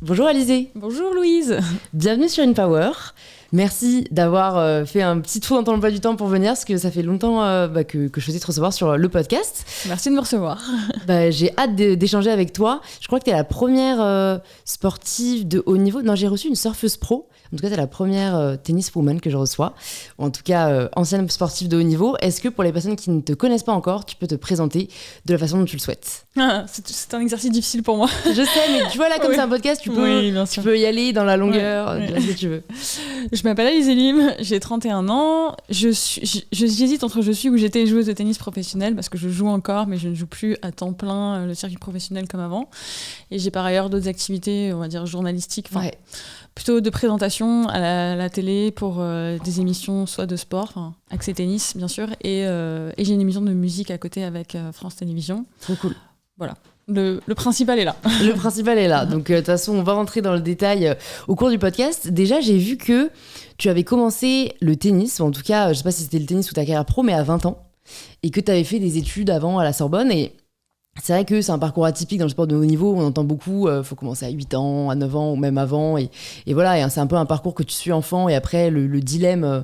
Bonjour Alizée. Bonjour Louise. Bienvenue sur InPower. Merci d'avoir fait un petit tour dans ton emploi du temps pour venir, parce que ça fait longtemps que je faisais te recevoir sur le podcast. Merci de me recevoir. J'ai hâte d'échanger avec toi. Je crois que tu es la première sportive de haut niveau. Non, j'ai reçu une surfeuse pro. En tout cas, tu es la première tenniswoman que je reçois. Ou en tout cas, ancienne sportive de haut niveau. Est-ce que pour les personnes qui ne te connaissent pas encore, tu peux te présenter de la façon dont tu le souhaites? C'est un exercice difficile pour moi. Je sais, mais tu vois là, comme c'est un podcast, tu peux y aller dans la longueur, ce que tu veux. Je m'appelle Alizée Lim, j'ai 31 ans. J'hésite entre je suis ou j'étais joueuse de tennis professionnelle, parce que je joue encore, mais je ne joue plus à temps plein le circuit professionnel comme avant. Et j'ai par ailleurs d'autres activités, on va dire journalistiques, plutôt de présentation à la télé pour des émissions soit de sport, Accès Tennis bien sûr, et j'ai une émission de musique à côté avec France Télévisions. Trop cool. Voilà. Le principal est là. Le principal est là. Donc, de toute façon, on va rentrer dans le détail au cours du podcast. Déjà, j'ai vu que tu avais commencé le tennis, ou en tout cas, je sais pas si c'était le tennis ou ta carrière pro, mais à 20 ans. Et que tu avais fait des études avant à la Sorbonne. Et c'est vrai que c'est un parcours atypique dans le sport de haut niveau. On entend beaucoup, faut commencer à 8 ans, à 9 ans, ou même avant. Et voilà, et c'est un peu un parcours que tu suis enfant. Et après, le dilemme,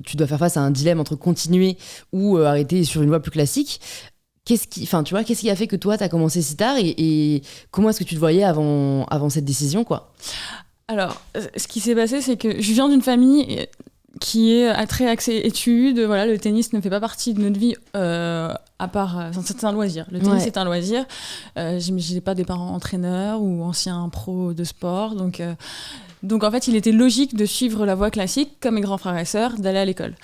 tu dois faire face à un dilemme entre continuer ou arrêter sur une voie plus classique. Qu'est-ce qui a fait que toi, tu as commencé si tard et comment est-ce que tu te voyais avant cette décision, quoi? Alors, ce qui s'est passé, c'est que je viens d'une famille qui est très axée études. Voilà, le tennis ne fait pas partie de notre vie, à part... c'est un loisir. Le tennis, c'est un loisir. Je n'ai pas des parents entraîneurs ou anciens pros de sport. Donc, en fait, il était logique de suivre la voie classique, comme mes grands frères et sœurs, d'aller à l'école.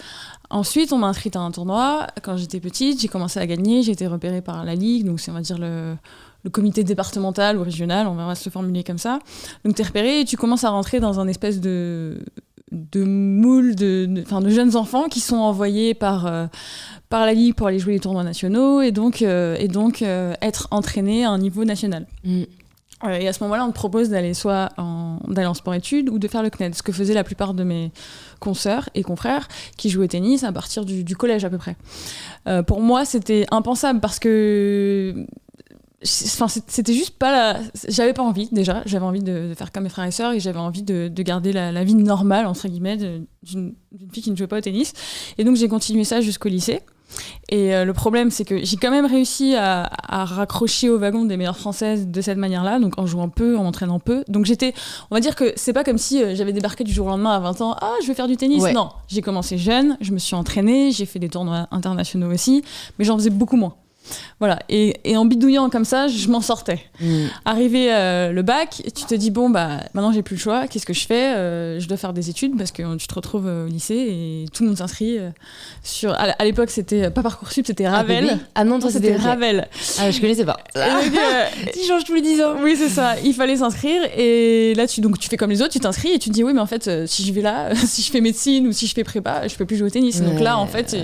Ensuite, on m'a inscrite à un tournoi. Quand j'étais petite, j'ai commencé à gagner. J'ai été repérée par la Ligue, donc c'est, on va dire, le comité départemental ou régional, on va se formuler comme ça. Donc tu es repérée et tu commences à rentrer dans un espèce de moule de jeunes enfants qui sont envoyés par la Ligue pour aller jouer les tournois nationaux et donc être entraînés à un niveau national. Et à ce moment-là, on te propose d'aller en sport-études ou de faire le CNED, ce que faisaient la plupart de mes consoeurs et confrères qui jouaient au tennis à partir du collège à peu près. Pour moi, c'était impensable parce que c'était juste pas j'avais pas envie déjà, j'avais envie de faire comme mes frères et sœurs et j'avais envie de garder la vie normale entre guillemets d'une fille qui ne jouait pas au tennis. Et donc j'ai continué ça jusqu'au lycée. Et le problème, c'est que j'ai quand même réussi à raccrocher au wagon des meilleures françaises de cette manière-là, donc en jouant peu, en m'entraînant peu. Donc on va dire que c'est pas comme si j'avais débarqué du jour au lendemain à 20 ans, je vais faire du tennis. Non, j'ai commencé jeune, je me suis entraînée, j'ai fait des tournois internationaux aussi, mais j'en faisais beaucoup moins. Voilà, et en bidouillant comme ça, je m'en sortais. Arrivé le bac, tu te dis maintenant j'ai plus le choix, qu'est-ce que je fais? Je dois faire des études parce que tu te retrouves au lycée et tout le monde s'inscrit sur... À l'époque, c'était pas Parcoursup, c'était Ravel. Non, toi, c'était Ravel. Je connaissais pas. Tu changes tous les 10 ans. Oui, c'est ça, il fallait s'inscrire et là, tu fais comme les autres, tu t'inscris et tu te dis oui, mais en fait, si je vais là, si je fais médecine ou si je fais prépa, je peux plus jouer au tennis. Donc là, en fait,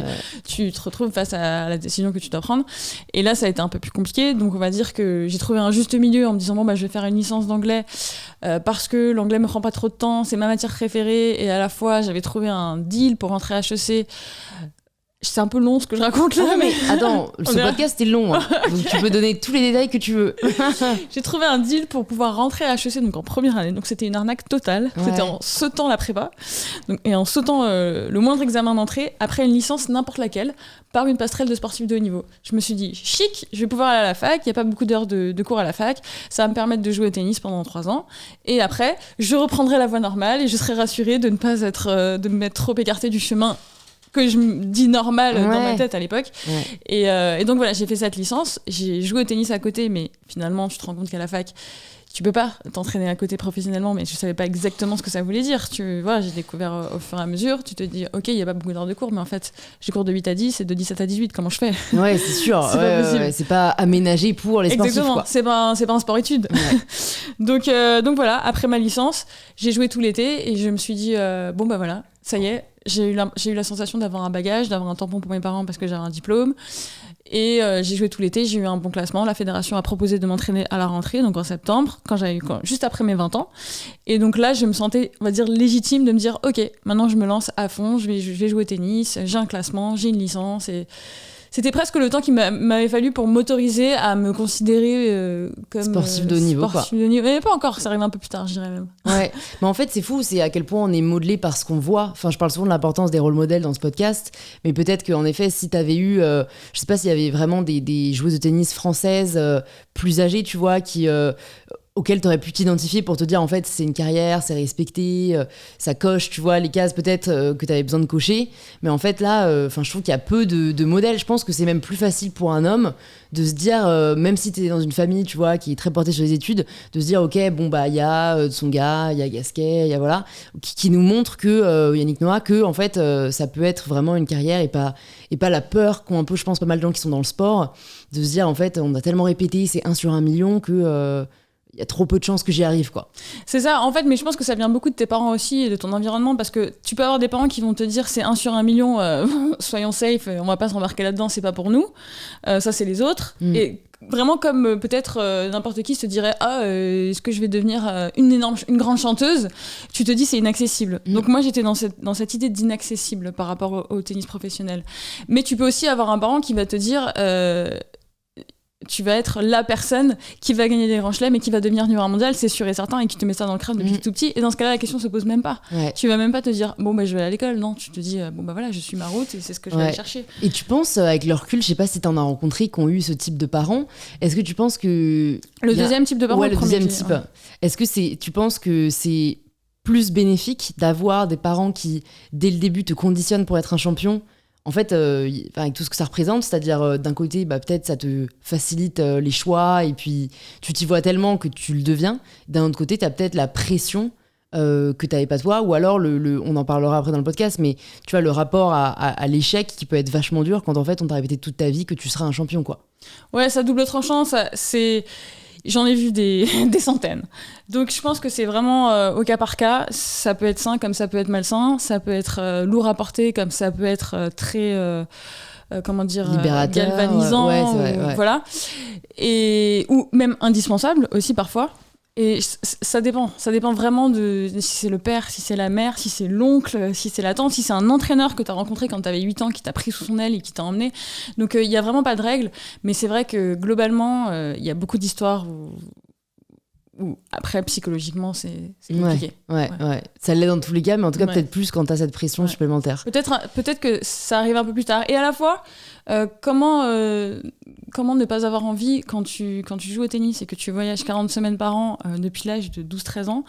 tu te retrouves face à la décision que tu dois prendre. Et là, ça a été un peu plus compliqué. Donc, on va dire que j'ai trouvé un juste milieu en me disant je vais faire une licence d'anglais parce que l'anglais me prend pas trop de temps, c'est ma matière préférée. Et à la fois, j'avais trouvé un deal pour rentrer à HEC. C'est un peu long ce que je raconte là. Mais attends, ce podcast est long. Donc, tu peux donner tous les détails que tu veux. J'ai trouvé un deal pour pouvoir rentrer à HEC, donc en première année. Donc, c'était une arnaque totale. C'était en sautant la prépa et en sautant le moindre examen d'entrée après une licence n'importe laquelle par une passerelle de sportif de haut niveau. Je me suis dit, chic, je vais pouvoir aller à la fac, il n'y a pas beaucoup d'heures de cours à la fac, ça va me permettre de jouer au tennis pendant 3 ans, et après, je reprendrai la voie normale et je serai rassurée de ne pas de me mettre trop écartée du chemin que je me dis normal dans ma tête à l'époque. Et donc voilà, j'ai fait cette licence, j'ai joué au tennis à côté, mais finalement, tu te rends compte qu'à la fac, tu peux pas t'entraîner à côté professionnellement, mais je savais pas exactement ce que ça voulait dire. J'ai découvert au fur et à mesure. Tu te dis, ok, il y a pas beaucoup d'heures de cours, mais en fait, j'ai cours de 8 à 10 et de 17 à 18. Comment je fais? Ouais, c'est sûr. C'est pas possible. C'est pas aménagé pour les sportifs. Exactement. Quoi. C'est pas un sport-études. donc voilà, après ma licence, j'ai joué tout l'été et je me suis dit, voilà, ça y est, j'ai eu la sensation d'avoir un bagage, d'avoir un tampon pour mes parents parce que j'avais un diplôme. Et j'ai joué tout l'été, j'ai eu un bon classement. La fédération a proposé de m'entraîner à la rentrée, donc en septembre, juste après mes 20 ans. Et donc là, je me sentais, on va dire, légitime de me dire, ok, maintenant je me lance à fond, je vais jouer au tennis, j'ai un classement, j'ai une licence. Et c'était presque le temps qu'il m'avait fallu pour m'autoriser à me considérer comme sportif de haut niveau. Sportif de haut niveau. Mais pas encore, ça arrive un peu plus tard, je dirais même. Ouais, mais en fait, c'est fou, c'est à quel point on est modelé par ce qu'on voit. Enfin, je parle souvent de l'importance des rôles modèles dans ce podcast, mais peut-être qu'en effet, si t'avais eu, je sais pas s'il y avait vraiment des joueuses de tennis françaises plus âgées, tu vois, auquel tu aurais pu t'identifier pour te dire en fait c'est une carrière, c'est respecté, ça coche, tu vois, les cases peut-être que tu avais besoin de cocher. Mais en fait là, je trouve qu'il y a peu de modèles. Je pense que c'est même plus facile pour un homme de se dire, même si tu es dans une famille, tu vois, qui est très portée sur les études, de se dire ok, bon bah il y a Tsonga, il y a Gasquet, il y a voilà, qui nous montre que Yannick Noah, que en fait ça peut être vraiment une carrière et pas la peur qu'ont un peu, je pense, pas mal de gens qui sont dans le sport, de se dire en fait on a tellement répété, c'est 1 sur 1 million que il y a trop peu de chances que j'y arrive, quoi. C'est ça, en fait, mais je pense que ça vient beaucoup de tes parents aussi et de ton environnement, parce que tu peux avoir des parents qui vont te dire c'est 1 sur 1 million, soyons safe, on va pas s'embarquer là-dedans, c'est pas pour nous. Ça, c'est les autres. Et vraiment comme peut-être n'importe qui se dirait est-ce que je vais devenir une grande chanteuse, tu te dis c'est inaccessible. Donc moi j'étais dans cette idée d'inaccessible par rapport au tennis professionnel. Mais tu peux aussi avoir un parent qui va te dire tu vas être la personne qui va gagner des grands chelems et qui va devenir numéro 1 mondial, c'est sûr et certain, et qui te met ça dans le crâne depuis tout petit. Et dans ce cas-là, la question se pose même pas. Ouais. Tu vas même pas te dire bon bah je vais aller à l'école. Non, tu te dis bon bah voilà, je suis ma route et c'est ce que je vais aller chercher. Et tu penses avec le recul, je sais pas si t'en as rencontré qui ont eu ce type de parents. Est-ce que tu penses que le deuxième type de parents, le deuxième type. Ouais. Est-ce que tu penses que c'est plus bénéfique d'avoir des parents qui dès le début te conditionnent pour être un champion? En fait, avec tout ce que ça représente, c'est-à-dire d'un côté, peut-être ça te facilite les choix et puis tu t'y vois tellement que tu le deviens. D'un autre côté, tu as peut-être la pression que tu n'avais pas toi, ou alors, on en parlera après dans le podcast, mais tu vois, le rapport à l'échec qui peut être vachement dur quand en fait on t'a répété toute ta vie que tu seras un champion, quoi. Ouais, ça double tranchant, c'est... J'en ai vu des centaines. Donc je pense que c'est vraiment au cas par cas. Ça peut être sain comme ça peut être malsain. Ça peut être lourd à porter comme ça peut être très... libérateur, galvanisant. Ouais, c'est vrai, ouais. Voilà. Ou même indispensable aussi parfois. Et ça dépend vraiment de si c'est le père, si c'est la mère, si c'est l'oncle, si c'est la tante, si c'est un entraîneur que tu as rencontré quand tu avais 8 ans, qui t'a pris sous son aile et qui t'a emmené. Donc il n'y a vraiment pas de règle, mais c'est vrai que globalement, il y a beaucoup d'histoires où après, psychologiquement, c'est compliqué. Ouais. Ça l'est dans tous les cas, mais en tout cas, peut-être plus quand tu as cette pression supplémentaire. Peut-être que ça arrive un peu plus tard. Et à la fois, comment ne pas avoir envie, quand tu joues au tennis et que tu voyages 40 semaines par an depuis l'âge de 12-13 ans,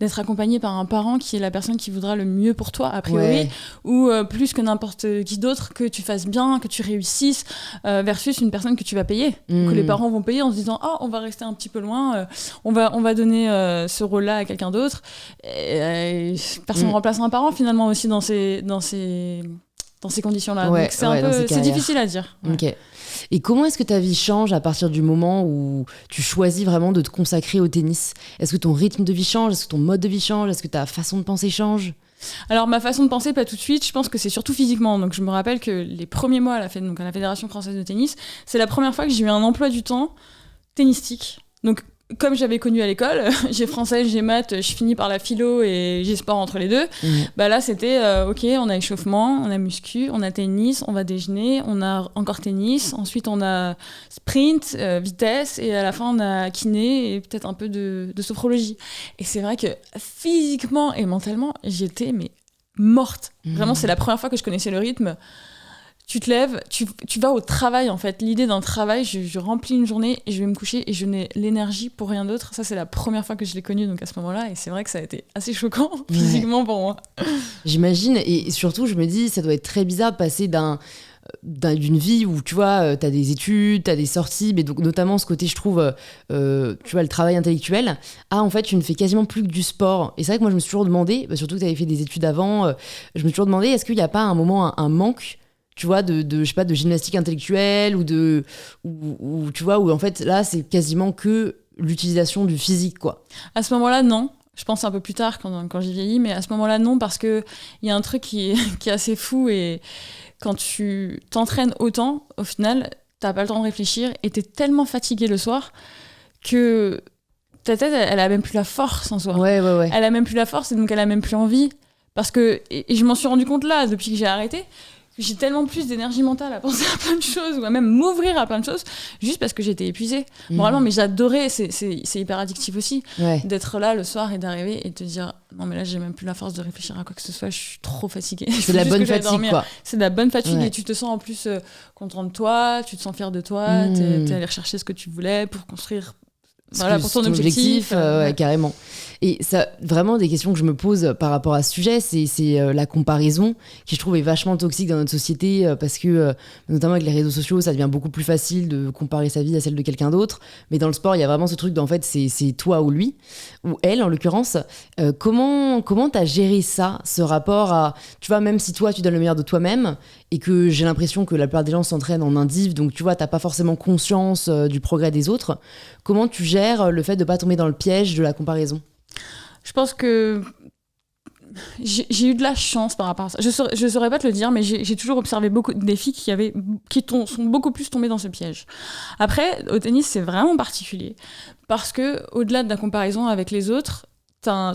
d'être accompagné par un parent qui est la personne qui voudra le mieux pour toi, a priori, ou plus que n'importe qui d'autre, que tu fasses bien, que tu réussisses, versus une personne que tu vas payer, que les parents vont payer en se disant « on va rester un petit peu loin, on va donner ce rôle-là à quelqu'un d'autre. » Personne ne remplace un parent, finalement, aussi dans ces conditions-là. Donc c'est difficile à dire. Ouais. Ok. Et comment est-ce que ta vie change à partir du moment où tu choisis vraiment de te consacrer au tennis ? Est-ce que ton rythme de vie change ? Est-ce que ton mode de vie change ? Est-ce que ta façon de penser change ? Alors ma façon de penser, pas tout de suite, je pense que c'est surtout physiquement. Donc je me rappelle que les premiers mois à la Fédération française de tennis, c'est la première fois que j'ai eu un emploi du temps tennistique. Donc comme j'avais connu à l'école, j'ai français, j'ai maths, je finis par la philo et j'ai sport entre les deux. Là, c'était ok, on a échauffement, on a muscu, on a tennis, on va déjeuner, on a encore tennis, ensuite on a sprint, vitesse, et à la fin on a kiné et peut-être un peu de sophrologie. Et c'est vrai que physiquement et mentalement, j'étais morte. Vraiment, c'est la première fois que je connaissais le rythme. Tu te lèves, tu vas au travail, en fait. L'idée d'un travail, je remplis une journée et je vais me coucher et je n'ai l'énergie pour rien d'autre. Ça, c'est la première fois que je l'ai connu, donc à ce moment-là. Et c'est vrai que ça a été assez choquant physiquement pour moi. J'imagine. Et surtout, je me dis, ça doit être très bizarre de passer d'une vie où, tu vois, t'as des études, t'as des sorties, mais donc notamment ce côté, je trouve, tu vois, le travail intellectuel, en fait, tu ne fais quasiment plus que du sport. Et c'est vrai que moi, je me suis toujours demandé, surtout que t'avais fait des études avant, je me suis toujours demandé, est-ce qu'il n'y a pas à un moment un manque, tu vois, je sais pas, de gymnastique intellectuelle ou tu vois, où en fait, là, c'est quasiment que l'utilisation du physique, quoi. À ce moment-là, non. Je pense un peu plus tard, quand j'ai vieilli, mais à ce moment-là, non, parce qu'il y a un truc qui est assez fou, et quand tu t'entraînes autant, au final, t'as pas le temps de réfléchir, et t'es tellement fatigué le soir que ta tête, elle a même plus la force en soi. Ouais. Elle a même plus la force, et donc elle a même plus envie. Parce que, et je m'en suis rendu compte là, depuis que j'ai arrêté, j'ai tellement plus d'énergie mentale à penser à plein de choses ou à même m'ouvrir à plein de choses juste parce que j'étais épuisée. Moralement, mais j'adorais, c'est hyper addictif aussi, d'être là le soir et d'arriver et de te dire non mais là j'ai même plus la force de réfléchir à quoi que ce soit, je suis trop fatiguée. C'est de la bonne fatigue quoi. C'est de la bonne fatigue et tu te sens en plus content de toi, tu te sens fier de toi, t'es allé rechercher ce que tu voulais pour construire... Voilà, pour ton objectif. Carrément. Et ça, vraiment, des questions que je me pose par rapport à ce sujet, c'est la comparaison, qui je trouve est vachement toxique dans notre société, parce que, notamment avec les réseaux sociaux, ça devient beaucoup plus facile de comparer sa vie à celle de quelqu'un d'autre. Mais dans le sport, il y a vraiment ce truc d'en fait, c'est toi ou lui, ou elle en l'occurrence. Comment t'as géré ça, ce rapport à, tu vois, même si toi, tu donnes le meilleur de toi-même, et que j'ai l'impression que la plupart des gens s'entraînent en indiv, donc tu vois, t'as pas forcément conscience du progrès des autres. Comment tu gères le fait de pas tomber dans le piège de la comparaison ? Je pense que j'ai eu de la chance par rapport à ça. Je saurais pas te le dire, mais j'ai toujours observé beaucoup des filles qui sont beaucoup plus tombées dans ce piège. Après, au tennis, c'est vraiment particulier parce que au-delà de la comparaison avec les autres,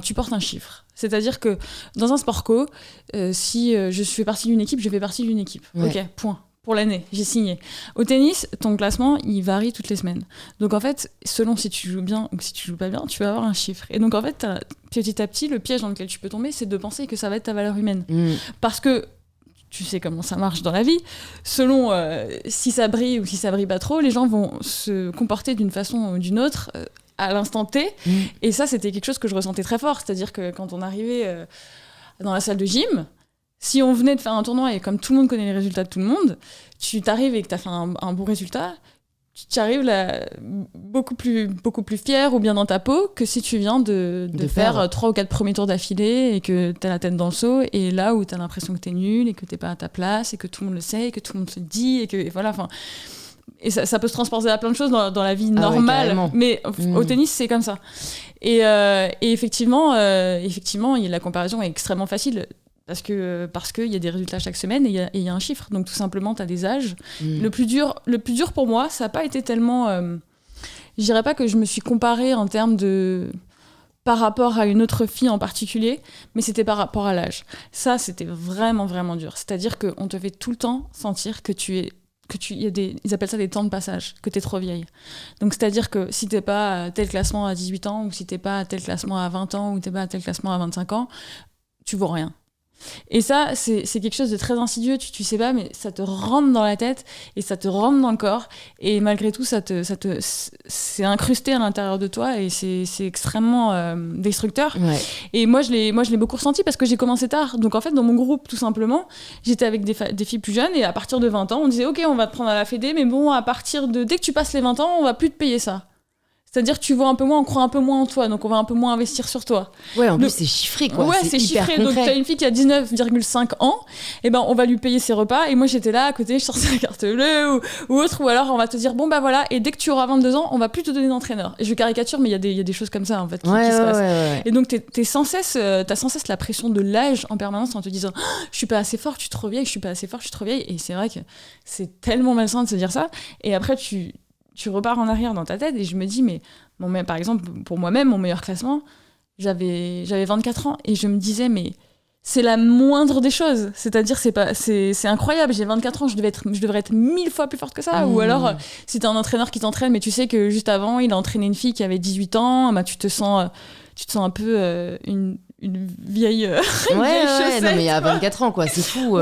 tu portes un chiffre. C'est-à-dire que dans un sport co, si je fais partie d'une équipe, je fais partie d'une équipe. Ok, point. Pour l'année, j'ai signé. Au tennis, ton classement, il varie toutes les semaines. Donc en fait, selon si tu joues bien ou si tu joues pas bien, tu vas avoir un chiffre. Et donc en fait, petit à petit, le piège dans lequel tu peux tomber, c'est de penser que ça va être ta valeur humaine. Parce que tu sais comment ça marche dans la vie. Selon si ça brille ou si ça brille pas trop, les gens vont se comporter d'une façon ou d'une autre à l'instant T. Et ça, c'était quelque chose que je ressentais très fort. C'est-à-dire que quand on arrivait dans la salle de gym, si on venait de faire un tournoi et comme tout le monde connaît les résultats de tout le monde, tu t'arrives et que tu as fait un bon résultat, tu arrives là beaucoup plus fier ou bien dans ta peau que si tu viens de faire 3 ou 4 premiers tours d'affilée et que tu as la tête dans le seau et là où tu as l'impression que tu es nul et que tu n'es pas à ta place et que tout le monde le sait et que tout le monde se le dit et voilà, enfin... Et ça peut se transposer à plein de choses dans la vie normale, mais au tennis, c'est comme ça. Et effectivement, la comparaison est extrêmement facile. Parce qu'il y a des résultats chaque semaine et il y a un chiffre. Donc tout simplement, tu as des âges. Le plus dur pour moi, ça n'a pas été tellement... je dirais pas que je me suis comparée en termes de... par rapport à une autre fille en particulier, mais c'était par rapport à l'âge. Ça, c'était vraiment, vraiment dur. C'est-à-dire qu'on te fait tout le temps sentir que ils appellent ça des temps de passage, que t'es trop vieille. Donc c'est-à-dire que si t'es pas à tel classement à 18 ans, ou si t'es pas à tel classement à 20 ans, ou t'es pas à tel classement à 25 ans, tu vaux rien. Et ça, c'est quelque chose de très insidieux, tu sais pas, mais ça te rentre dans la tête et ça te rentre dans le corps. Et malgré tout, c'est incrusté à l'intérieur de toi et c'est extrêmement destructeur. Ouais. Et moi, je l'ai beaucoup ressenti parce que j'ai commencé tard. Donc en fait, dans mon groupe, tout simplement, j'étais avec des filles plus jeunes et à partir de 20 ans, on disait « Ok, on va te prendre à la fédé, mais bon, dès que tu passes les 20 ans, on va plus te payer ça. » C'est-à-dire que tu vois un peu moins, on croit un peu moins en toi, donc on va un peu moins investir sur toi. Ouais, en plus c'est chiffré quoi. Ouais, c'est chiffré. Concret. Donc t'as une fille qui a 19,5 ans, et ben on va lui payer ses repas, et moi j'étais là à côté, je sortais la carte bleue ou autre, ou alors on va te dire bon bah voilà, et dès que tu auras 22 ans, on va plus te donner d'entraîneur. Et je caricature, mais il y a des choses comme ça en fait qui se passent. Ouais. Et donc t'as sans cesse la pression de l'âge en permanence en te disant je suis pas assez fort, je suis trop vieille, je suis pas assez fort, je suis trop vieille. Et c'est vrai que c'est tellement malsain de se dire ça. Et après tu repars en arrière dans ta tête et je me dis mais par exemple pour moi-même mon meilleur classement j'avais 24 ans et je me disais mais c'est la moindre des choses, c'est-à-dire c'est incroyable, j'ai 24 ans, je devrais être 1000 fois plus forte que ça. Ou alors si t'es un entraîneur qui t'entraîne mais tu sais que juste avant il a entraîné une fille qui avait 18 ans, bah tu te sens un peu une vieille chaussette, non mais à 24 ans quoi, c'est fou.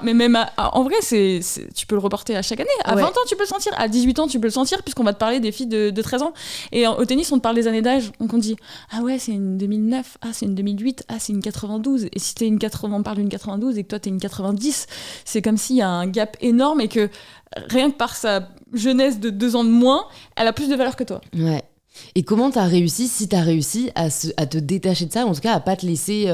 Mais même en vrai tu peux le reporter à chaque année. À 20 ans tu peux le sentir, à 18 ans tu peux le sentir puisqu'on va te parler des filles de 13 ans. Et au tennis on te parle des années d'âge, donc on dit ah ouais c'est une 2009, ah c'est une 2008, ah c'est une 92. Et si on parle d'une 92 et que toi t'es une 90, c'est comme s'il y a un gap énorme et que rien que par sa jeunesse de 2 ans de moins, elle a plus de valeur que toi. Ouais. Et comment t'as réussi, si t'as réussi à te détacher de ça, en tout cas à pas te laisser...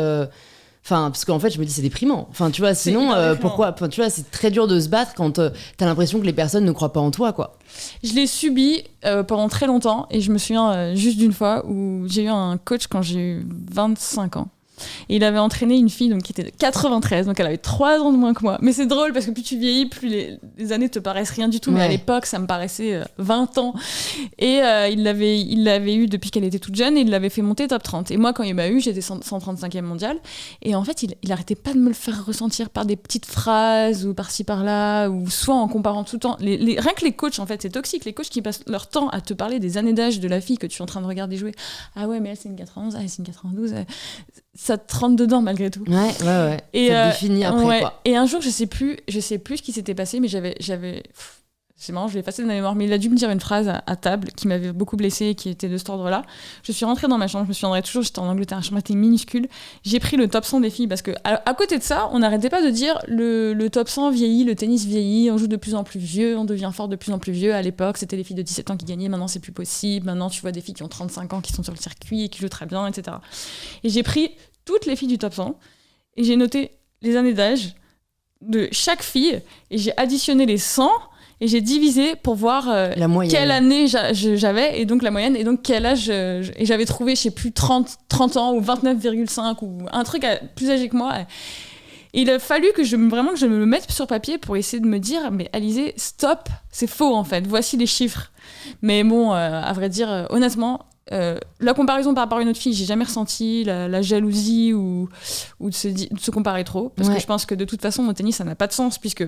parce qu'en fait, je me dis, c'est déprimant. Enfin, tu vois, sinon, pourquoi... Enfin, tu vois, c'est très dur de se battre quand t'as l'impression que les personnes ne croient pas en toi, quoi. Je l'ai subi pendant très longtemps et je me souviens juste d'une fois où j'ai eu un coach quand j'ai eu 25 ans. Et il avait entraîné une fille donc, qui était de 93, donc elle avait 3 ans de moins que moi. Mais c'est drôle parce que plus tu vieillis, plus les années te paraissent rien du tout. Mais à l'époque, ça me paraissait 20 ans. Et il l'avait eu depuis qu'elle était toute jeune et il l'avait fait monter top 30. Et moi, quand il m'a eu, j'étais 135e mondiale. Et en fait, il arrêtait pas de me le faire ressentir par des petites phrases ou par-ci par-là, ou soit en comparant tout le temps. Rien que les coachs, en fait, c'est toxique. Les coachs qui passent leur temps à te parler des années d'âge de la fille que tu es en train de regarder jouer. Ah ouais, mais elle, c'est une 91, ah, c'est une 92. Ça te rentre dedans malgré tout. Ouais. Et ça te définit après, quoi. Et un jour, je sais plus ce qui s'était passé, mais j'avais... C'est marrant, je l'ai effacé de ma mémoire, mais il a dû me dire une phrase à table qui m'avait beaucoup blessée, qui était de cet ordre-là. Je suis rentrée dans ma chambre, je me souviendrai toujours, j'étais en Angleterre, la chambre était minuscule. J'ai pris le top 100 des filles parce que à côté de ça, on n'arrêtait pas de dire le top 100 vieillit, le tennis vieillit, on joue de plus en plus vieux, on devient fort de plus en plus vieux. À l'époque, c'était les filles de 17 ans qui gagnaient, maintenant c'est plus possible. Maintenant, tu vois des filles qui ont 35 ans qui sont sur le circuit et qui jouent très bien, etc. Et j'ai pris toutes les filles du top 100 et j'ai noté les années d'âge de chaque fille et j'ai additionné les 100 et j'ai divisé pour voir quelle année j'avais et donc la moyenne et donc quel âge et j'avais trouvé je sais plus 30 ans ou 29,5 ou un truc plus âgé que moi. Et il a fallu que je me le mette sur papier pour essayer de me dire mais Alizée, stop, c'est faux en fait, voici les chiffres. Mais bon, à vrai dire, honnêtement, la comparaison par rapport à une autre fille, j'ai jamais ressenti la jalousie ou de se comparer trop parce que je pense que de toute façon, au tennis, ça n'a pas de sens puisque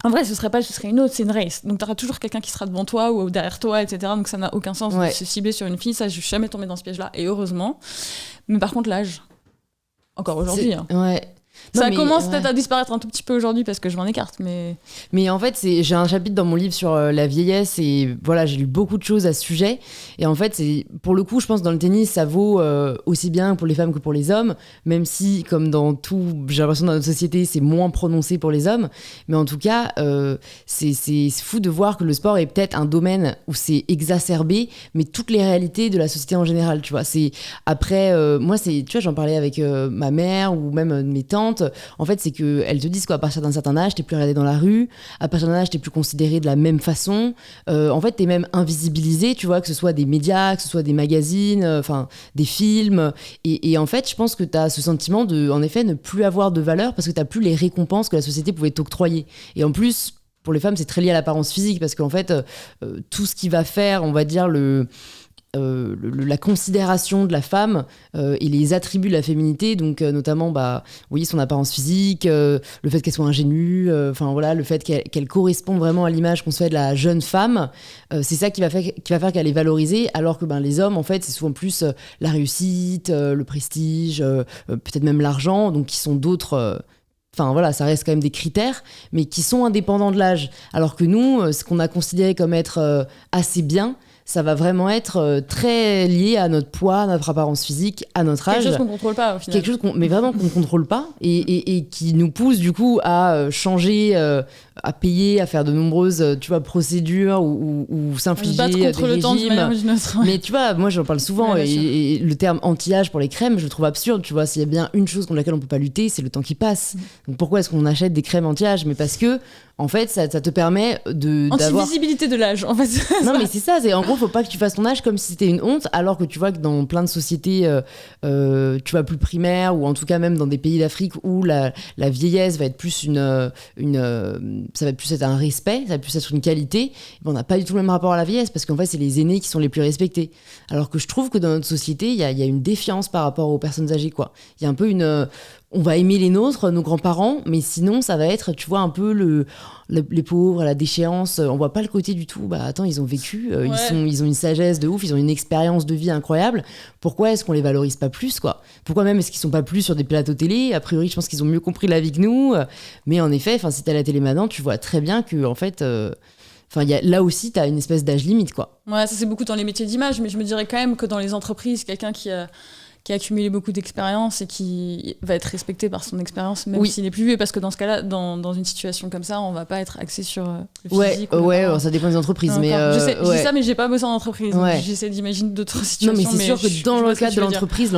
en vrai, ce serait une autre, c'est une race. Donc, tu auras toujours quelqu'un qui sera devant toi ou derrière toi, etc. Donc, ça n'a aucun sens de se cibler sur une fille. Ça, je suis jamais tombée dans ce piège-là. Et heureusement. Mais par contre, l'âge, encore aujourd'hui. Ça commence peut-être à disparaître un tout petit peu aujourd'hui parce que je m'en écarte. Mais en fait, j'ai un chapitre dans mon livre sur la vieillesse et voilà, j'ai lu beaucoup de choses à ce sujet. Et en fait, pour le coup, je pense que dans le tennis, ça vaut aussi bien pour les femmes que pour les hommes, même si, comme dans tout, j'ai l'impression dans notre société, c'est moins prononcé pour les hommes. Mais en tout cas, c'est fou de voir que le sport est peut-être un domaine où c'est exacerbé, mais toutes les réalités de la société en général, tu vois. Moi, tu vois, j'en parlais avec ma mère ou même mes tantes. En fait, c'est qu'elles te disent qu'à partir d'un certain âge, t'es plus regardé dans la rue, à partir d'un âge, t'es plus considéré de la même façon. En fait, t'es même invisibilisé, tu vois, que ce soit des médias, que ce soit des magazines, des films. Et en fait, je pense que t'as ce sentiment de, en effet, ne plus avoir de valeur parce que t'as plus les récompenses que la société pouvait t'octroyer. Et en plus, pour les femmes, c'est très lié à l'apparence physique parce qu'en fait, tout ce qui va faire, on va dire, la considération de la femme et les attributs de la féminité, donc notamment son apparence physique, le fait qu'elle soit ingénue, le fait qu'elle corresponde vraiment à l'image qu'on se fait de la jeune femme, c'est ça qui va faire qu'elle est valorisée, alors que les hommes en fait c'est souvent plus la réussite, le prestige, peut-être même l'argent, donc qui sont d'autres ça reste quand même des critères, mais qui sont indépendants de l'âge. Alors que nous, ce qu'on a considéré comme être assez bien, ça va vraiment être très lié à notre poids, à notre apparence physique, à notre âge. Quelque chose qu'on ne contrôle pas, au final. Quelque chose mais vraiment qu'on ne contrôle pas et qui nous pousse, du coup, à changer, à payer, à faire de nombreuses procédures ou s'infliger des régimes. Mais tu vois, moi, j'en parle souvent et le terme anti-âge pour les crèmes, je le trouve absurde. Tu vois, s'il y a bien une chose contre laquelle on ne peut pas lutter, c'est le temps qui passe. Donc pourquoi est-ce qu'on achète des crèmes anti-âge ? Mais parce que en fait, ça te permet d'avoir... Anti-visibilité de l'âge, en fait. Non, mais c'est ça. En gros, faut pas que tu fasses ton âge comme si c'était une honte, alors que tu vois que dans plein de sociétés, tu vois, plus primaires, ou en tout cas même dans des pays d'Afrique où la vieillesse va être plus ça va plus être un respect, ça va plus être une qualité. On n'a pas du tout le même rapport à la vieillesse, parce qu'en fait, c'est les aînés qui sont les plus respectés. Alors que je trouve que dans notre société, il y a une défiance par rapport aux personnes âgées, quoi. Il y a un peu on va aimer les nôtres, nos grands-parents, mais sinon, ça va être, tu vois, un peu les pauvres, la déchéance. On voit pas le côté du tout. Attends, ils ont vécu, ils ont une sagesse de ouf, ils ont une expérience de vie incroyable. Pourquoi est-ce qu'on les valorise pas plus, quoi ? Pourquoi même est-ce qu'ils sont pas plus sur des plateaux télé ? A priori, je pense qu'ils ont mieux compris la vie que nous. Mais en effet, si t'es à la télé maintenant, tu vois très bien que, en fait... là aussi, tu as une espèce d'âge limite, quoi. Ouais, ça c'est beaucoup dans les métiers d'image, mais je me dirais quand même que dans les entreprises, quelqu'un qui a accumulé beaucoup d'expérience et qui va être respecté par son expérience, même s'il est plus vieux, parce que dans ce cas-là, dans une situation comme ça, on va pas être axé sur le physique. Ça dépend des entreprises. Mais je dis ça, mais j'ai pas bossé en entreprise. J'essaie d'imaginer d'autres situations. Non, mais c'est sûr que dans le cadre de l'entreprise,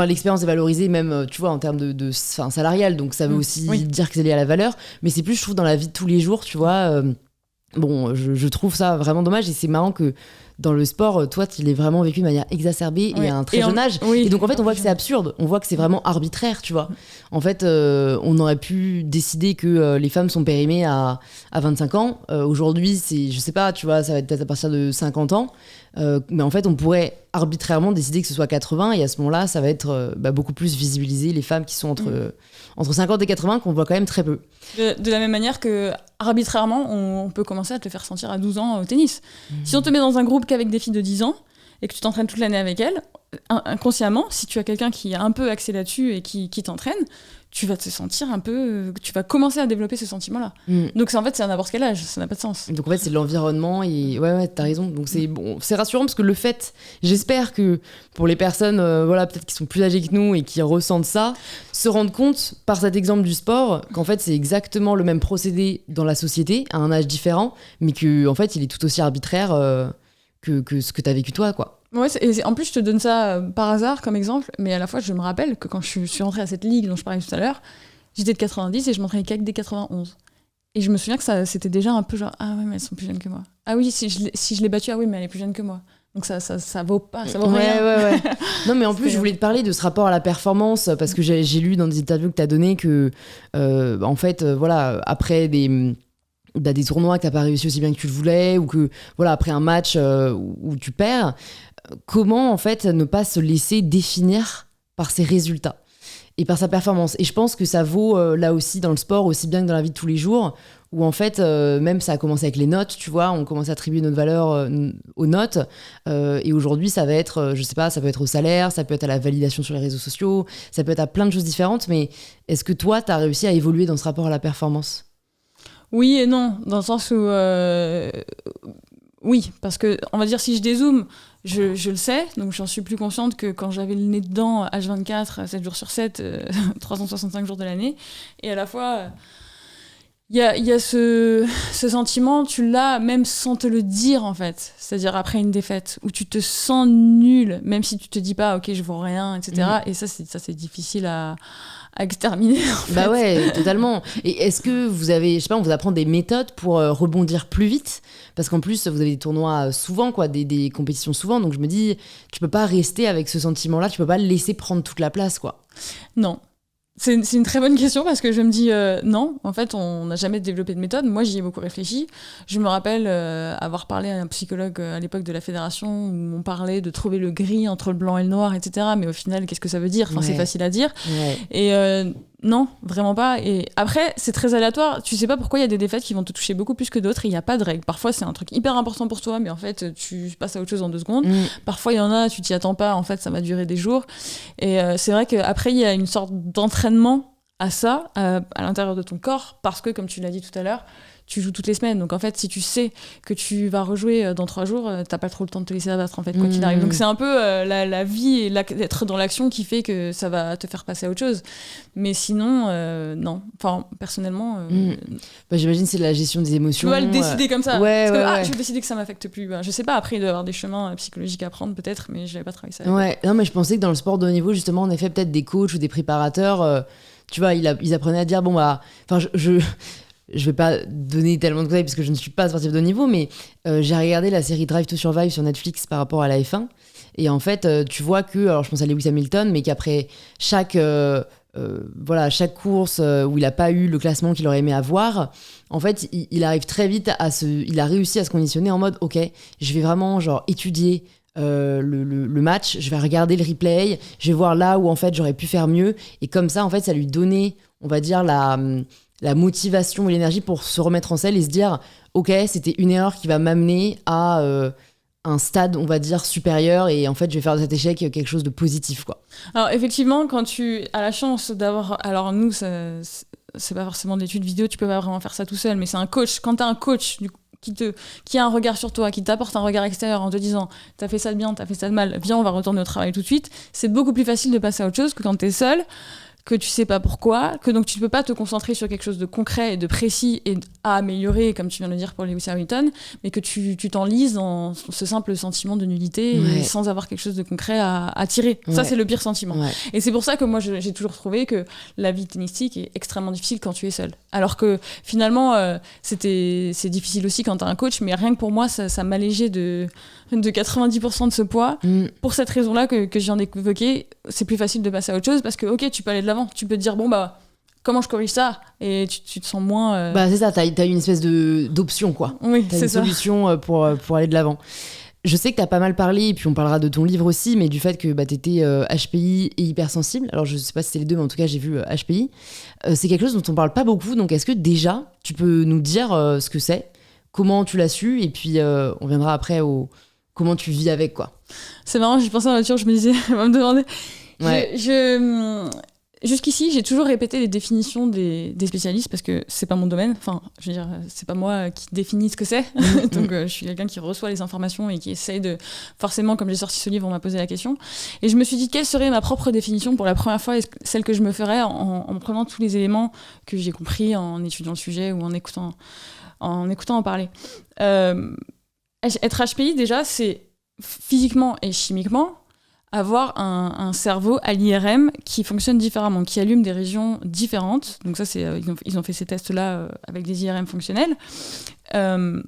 l'expérience est valorisée même, tu vois, en termes de salarial, donc ça veut aussi dire que c'est lié à la valeur, mais c'est plus, je trouve, dans la vie de tous les jours, tu vois... je trouve ça vraiment dommage et c'est marrant que dans le sport, toi, tu l'as vraiment vécu de manière exacerbée et à un très jeune âge. Oui. Et donc, en fait, on voit que c'est absurde. On voit que c'est vraiment arbitraire, tu vois. En fait, on aurait pu décider que les femmes sont périmées à 25 ans. Aujourd'hui, c'est, je sais pas, tu vois, ça va être peut-être à partir de 50 ans. Mais en fait, on pourrait arbitrairement décider que ce soit 80 et à ce moment-là, ça va être beaucoup plus visibilisé les femmes qui sont entre 50 et 80 qu'on voit quand même très peu. De la même manière que arbitrairement, on peut commencer à te faire sentir à 12 ans au tennis. Si on te met dans un groupe qu'avec des filles de 10 ans et que tu t'entraînes toute l'année avec elles, inconsciemment, si tu as quelqu'un qui est un peu axé là-dessus et qui t'entraîne, tu vas te sentir un peu... Tu vas commencer à développer ce sentiment-là. Donc en fait, c'est à n'importe quel âge, ça n'a pas de sens. Donc en fait, c'est l'environnement et... Ouais, t'as raison. Donc c'est rassurant parce que le fait... J'espère que pour les personnes peut-être qui sont plus âgées que nous et qui ressentent ça, se rendent compte, par cet exemple du sport, qu'en fait, c'est exactement le même procédé dans la société, à un âge différent, mais qu'en fait, il est tout aussi arbitraire que ce que t'as vécu toi, quoi. Ouais, en plus, je te donne ça par hasard comme exemple, mais à la fois, je me rappelle que quand je suis rentrée à cette ligue dont je parlais tout à l'heure, j'étais de 90 et je m'entraînais qu'avec des 91. Et je me souviens que c'était déjà un peu genre, ah ouais, mais elles sont plus jeunes que moi. Ah oui, si je l'ai battue, ah oui, mais elle est plus jeune que moi. Donc ça vaut pas, ça vaut rien. Ouais. Non, mais en plus, je voulais te parler de ce rapport à la performance, parce que j'ai lu dans des interviews que t'as donné que, en fait, après des tournois que t'as pas réussi aussi bien que tu le voulais, ou que, après un match où tu perds, comment en fait ne pas se laisser définir par ses résultats et par sa performance. Et je pense que ça vaut là aussi dans le sport aussi bien que dans la vie de tous les jours, où en fait même ça a commencé avec les notes, tu vois, on commence à attribuer notre valeur aux notes, et aujourd'hui ça va être je sais pas, ça peut être au salaire, ça peut être à la validation sur les réseaux sociaux, ça peut être à plein de choses différentes. Mais est-ce que toi t'as réussi à évoluer dans ce rapport à la performance? Oui et non, dans le sens où oui, parce que on va dire si je dézoome, je le sais, donc j'en suis plus consciente que quand j'avais le nez dedans, H24, 7 jours sur 7, 365 jours de l'année. Et à la fois, il y a ce sentiment, tu l'as même sans te le dire en fait. C'est-à-dire après une défaite, où tu te sens nul, même si tu te dis pas, ok, je vaux rien, etc. Et ça, c'est difficile à exterminer. En fait. Bah ouais, totalement. Et est-ce que vous avez, je sais pas, on vous apprend des méthodes pour rebondir plus vite? Parce qu'en plus, vous avez des tournois souvent, quoi, des compétitions souvent. Donc je me dis, tu peux pas rester avec ce sentiment-là, tu peux pas le laisser prendre toute la place, quoi. Non. C'est une très bonne question parce que je me dis non, en fait, on n'a jamais développé de méthode. Moi, j'y ai beaucoup réfléchi. Je me rappelle avoir parlé à un psychologue à l'époque de la fédération où on parlait de trouver le gris entre le blanc et le noir, etc. Mais au final, qu'est-ce que ça veut dire ? Enfin, c'est facile à dire. Ouais. Et non, vraiment pas. Et après, c'est très aléatoire. Tu sais pas pourquoi il y a des défaites qui vont te toucher beaucoup plus que d'autres. Il n'y a pas de règle. Parfois, c'est un truc hyper important pour toi, mais en fait, tu passes à autre chose en 2 secondes. Parfois, il y en a, tu t'y attends pas. En fait, ça va durer des jours. Et c'est vrai qu'après, il y a une sorte d'entraînement à ça, à l'intérieur de ton corps, parce que, comme tu l'as dit tout à l'heure, tu joues toutes les semaines. Donc en fait, si tu sais que tu vas rejouer dans 3 jours, t'as pas trop le temps de te laisser abattre, en fait, quoi qu'il arrive. Donc c'est un peu la vie et d'être dans l'action qui fait que ça va te faire passer à autre chose. Mais sinon, non. Enfin, personnellement... j'imagine que c'est la gestion des émotions. Tu dois le décider comme ça. Je vais décider que ça m'affecte plus. Je sais pas, après, il doit y avoir des chemins psychologiques à prendre, peut-être, mais j'avais pas travaillé ça. Ouais, non, mais je pensais que dans le sport de haut niveau, justement, on effet, peut-être des coachs ou des préparateurs... tu vois, ils apprenaient à dire, je vais pas donner tellement de conseils parce que je ne suis pas sportive de haut niveau, mais j'ai regardé la série Drive to Survive sur Netflix par rapport à la F1. Et en fait, tu vois que, alors je pense à Lewis Hamilton, mais qu'après chaque course où il a pas eu le classement qu'il aurait aimé avoir, en fait, il arrive très vite il a réussi à se conditionner en mode, ok, je vais vraiment étudier le match, je vais regarder le replay, je vais voir là où en fait j'aurais pu faire mieux, et comme ça en fait ça lui donnait, on va dire, la motivation et l'énergie pour se remettre en selle et se dire ok, c'était une erreur qui va m'amener à un stade, on va dire, supérieur, et en fait je vais faire de cet échec quelque chose de positif, quoi. Alors effectivement, quand tu as la chance d'avoir, alors nous c'est pas forcément de l'étude vidéo, tu peux pas vraiment faire ça tout seul, mais c'est un coach, quand t'as un coach qui a un regard sur toi, qui t'apporte un regard extérieur en te disant t'as fait ça de bien, t'as fait ça de mal, viens on va retourner au travail tout de suite, c'est beaucoup plus facile de passer à autre chose que quand t'es seul, que tu sais pas pourquoi, que donc tu ne peux pas te concentrer sur quelque chose de concret et de précis et à améliorer, comme tu viens de le dire pour Lewis Hamilton, mais que tu t'enlises dans ce simple sentiment de nullité et sans avoir quelque chose de concret à tirer. Ça, c'est le pire sentiment. Et c'est pour ça que moi, j'ai toujours trouvé que la vie tennistique est extrêmement difficile quand tu es seul. Alors que finalement, c'est difficile aussi quand tu as un coach, mais rien que pour moi, ça m'allégeait de 90% de ce poids. Pour cette raison-là que je viens d'évoquer, c'est plus facile de passer à autre chose parce que, ok, tu peux aller de l'avant. Tu peux te dire, bon, bah, comment je corrige ça ? Et tu te sens moins... Bah, c'est ça, t'as une espèce d'option, quoi. Oui, t'as c'est une ça. Solution pour aller de l'avant. Je sais que t'as pas mal parlé, et puis on parlera de ton livre aussi, mais du fait que t'étais HPI et hypersensible. Alors, je sais pas si c'est les deux, mais en tout cas, j'ai vu HPI. C'est quelque chose dont on parle pas beaucoup, donc est-ce que déjà, tu peux nous dire ce que c'est ? Comment tu l'as su ? Et puis, on viendra après au... Comment tu vis avec, quoi. C'est marrant, j'y pensais en voiture, je me disais, elle va me demander. Ouais. Jusqu'ici, j'ai toujours répété les définitions des spécialistes parce que c'est pas mon domaine. Enfin, je veux dire, c'est pas moi qui définis ce que c'est. Donc, je suis quelqu'un qui reçoit les informations et qui essaye de... Forcément, comme j'ai sorti ce livre, on m'a posé la question. Et je me suis dit, quelle serait ma propre définition pour la première fois et celle que je me ferais en prenant tous les éléments que j'ai compris en étudiant le sujet ou en écoutant en parler. Être HPI, déjà, c'est physiquement et chimiquement avoir un cerveau à l'IRM qui fonctionne différemment, qui allume des régions différentes. Donc ça, ils ont fait ces tests-là avec des IRM fonctionnels. Il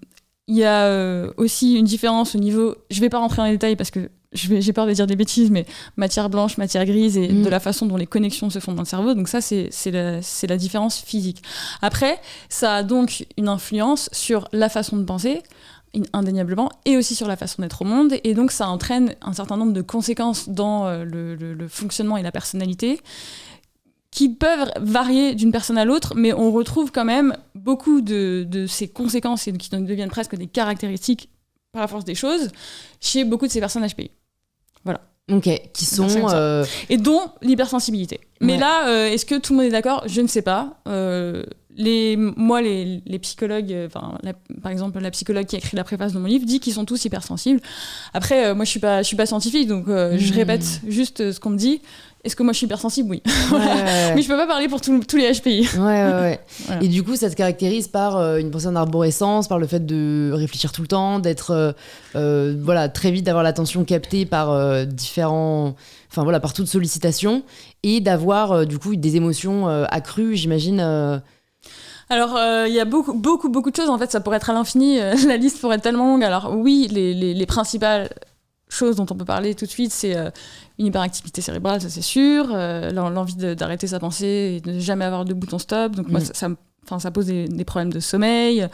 y a aussi une différence au niveau... Je ne vais pas rentrer dans les détails parce que j'ai peur de dire des bêtises, mais matière blanche, matière grise, et de la façon dont les connexions se font dans le cerveau. Donc ça, c'est la différence physique. Après, ça a donc une influence sur la façon de penser, indéniablement, et aussi sur la façon d'être au monde, et donc ça entraîne un certain nombre de conséquences dans le fonctionnement et la personnalité qui peuvent varier d'une personne à l'autre, mais on retrouve quand même beaucoup de ces conséquences et qui deviennent presque des caractéristiques par la force des choses chez beaucoup de ces personnes HPI. Voilà. Ok, qui sont... Et dont l'hypersensibilité. Mais là, est-ce que tout le monde est d'accord ? Je ne sais pas. Les psychologues, par exemple la psychologue qui a écrit la préface de mon livre dit qu'ils sont tous hypersensibles. Après, moi je suis pas scientifique, donc je répète juste ce qu'on me dit. Est-ce que moi je suis hypersensible ? Oui. Mais je peux pas parler pour tous les HPI. Ouais. Voilà. Et du coup, ça se caractérise par une pensée en arborescence, par le fait de réfléchir tout le temps, d'être très vite, d'avoir l'attention captée par par toute sollicitation, et d'avoir du coup des émotions accrues, j'imagine. Alors, il y a beaucoup de choses. En fait, ça pourrait être à l'infini. La liste pourrait être tellement longue. Alors oui, les principales choses dont on peut parler tout de suite, c'est une hyperactivité cérébrale, ça c'est sûr, l'envie d'arrêter sa pensée et de ne jamais avoir de bouton stop. Donc moi, ça pose des problèmes de sommeil.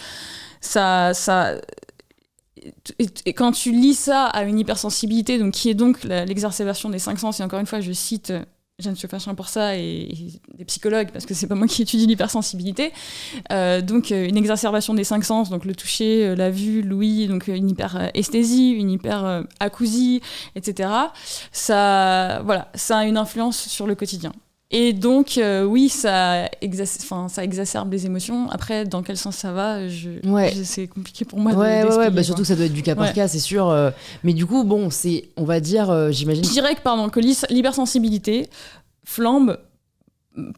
Et quand tu lis ça à une hypersensibilité, donc qui est donc l'exacerbation des 5 sens, et encore une fois, je cite Jeanne Fachin pour ça et des psychologues, parce que c'est pas moi qui étudie l'hypersensibilité. Donc une exacerbation des 5 sens, donc le toucher, la vue, l'ouïe, donc une hyperesthésie, une hyperacousie, etc. Ça a une influence sur le quotidien. Et donc, oui, ça exacerbe les émotions. Après, dans quel sens ça va, c'est compliqué pour moi d'expliquer. Surtout que ça doit être du cas par cas, c'est sûr. Mais du coup, bon, c'est, on va dire, j'imagine... Je dirais que l'hypersensibilité flambe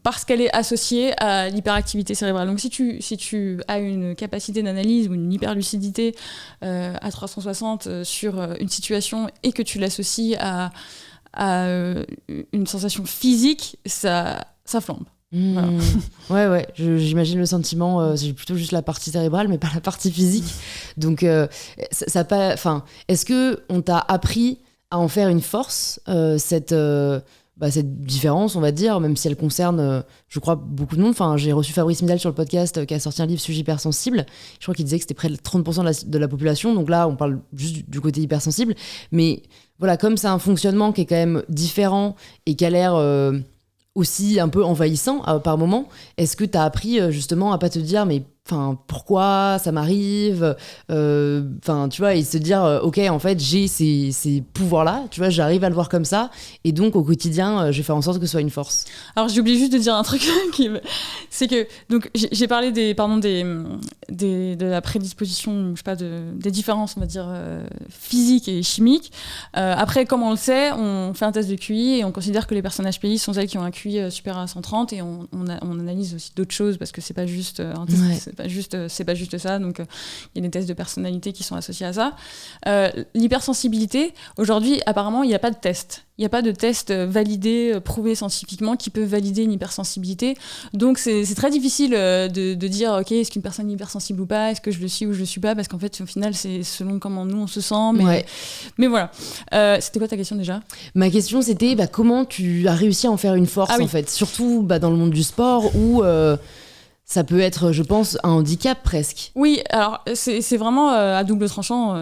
parce qu'elle est associée à l'hyperactivité cérébrale. Donc, si tu as une capacité d'analyse ou une hyperlucidité à 360 sur une situation et que tu l'associes à une sensation physique, ça flambe. Voilà. J'imagine le sentiment, j'ai plutôt juste la partie cérébrale mais pas la partie physique. Donc est-ce que on t'a appris à en faire une force, cette différence, on va dire, même si elle concerne, je crois, beaucoup de monde. Enfin, j'ai reçu Fabrice Midal sur le podcast qui a sorti un livre sur hypersensible. Je crois qu'il disait que c'était près de 30% de la population. Donc là, on parle juste du côté hypersensible. Mais voilà, comme c'est un fonctionnement qui est quand même différent et qui a l'air aussi un peu envahissant par moment, est-ce que tu as appris justement à pas te dire mais pourquoi ça m'arrive, tu vois, et se dire ok, en fait j'ai ces pouvoirs là, tu vois, j'arrive à le voir comme ça, et donc au quotidien je vais faire en sorte que ce soit une force. Alors j'ai oublié juste de dire un truc c'est que donc j'ai parlé de la prédisposition, je sais pas, des différences, on va dire, physiques et chimiques. Après, comme on le sait, on fait un test de QI et on considère que les personnes HPI sont celles qui ont un QI supérieur à 130, et on analyse aussi d'autres choses parce que c'est pas juste un test, c'est pas juste ça. Donc il y a des tests de personnalité qui sont associés à ça. L'hypersensibilité, aujourd'hui, apparemment, il n'y a pas de test. Il n'y a pas de test validé, prouvé scientifiquement qui peut valider une hypersensibilité. Donc c'est très difficile de dire ok, est-ce qu'une personne est hypersensible ou pas, est-ce que je le suis ou je le suis pas, parce qu'en fait au final c'est selon comment nous on se sent. Mais voilà. C'était quoi ta question déjà ? Ma question c'était comment tu as réussi à en faire une force en fait, surtout dans le monde du sport où ça peut être, je pense, un handicap presque. Oui, alors c'est vraiment à double tranchant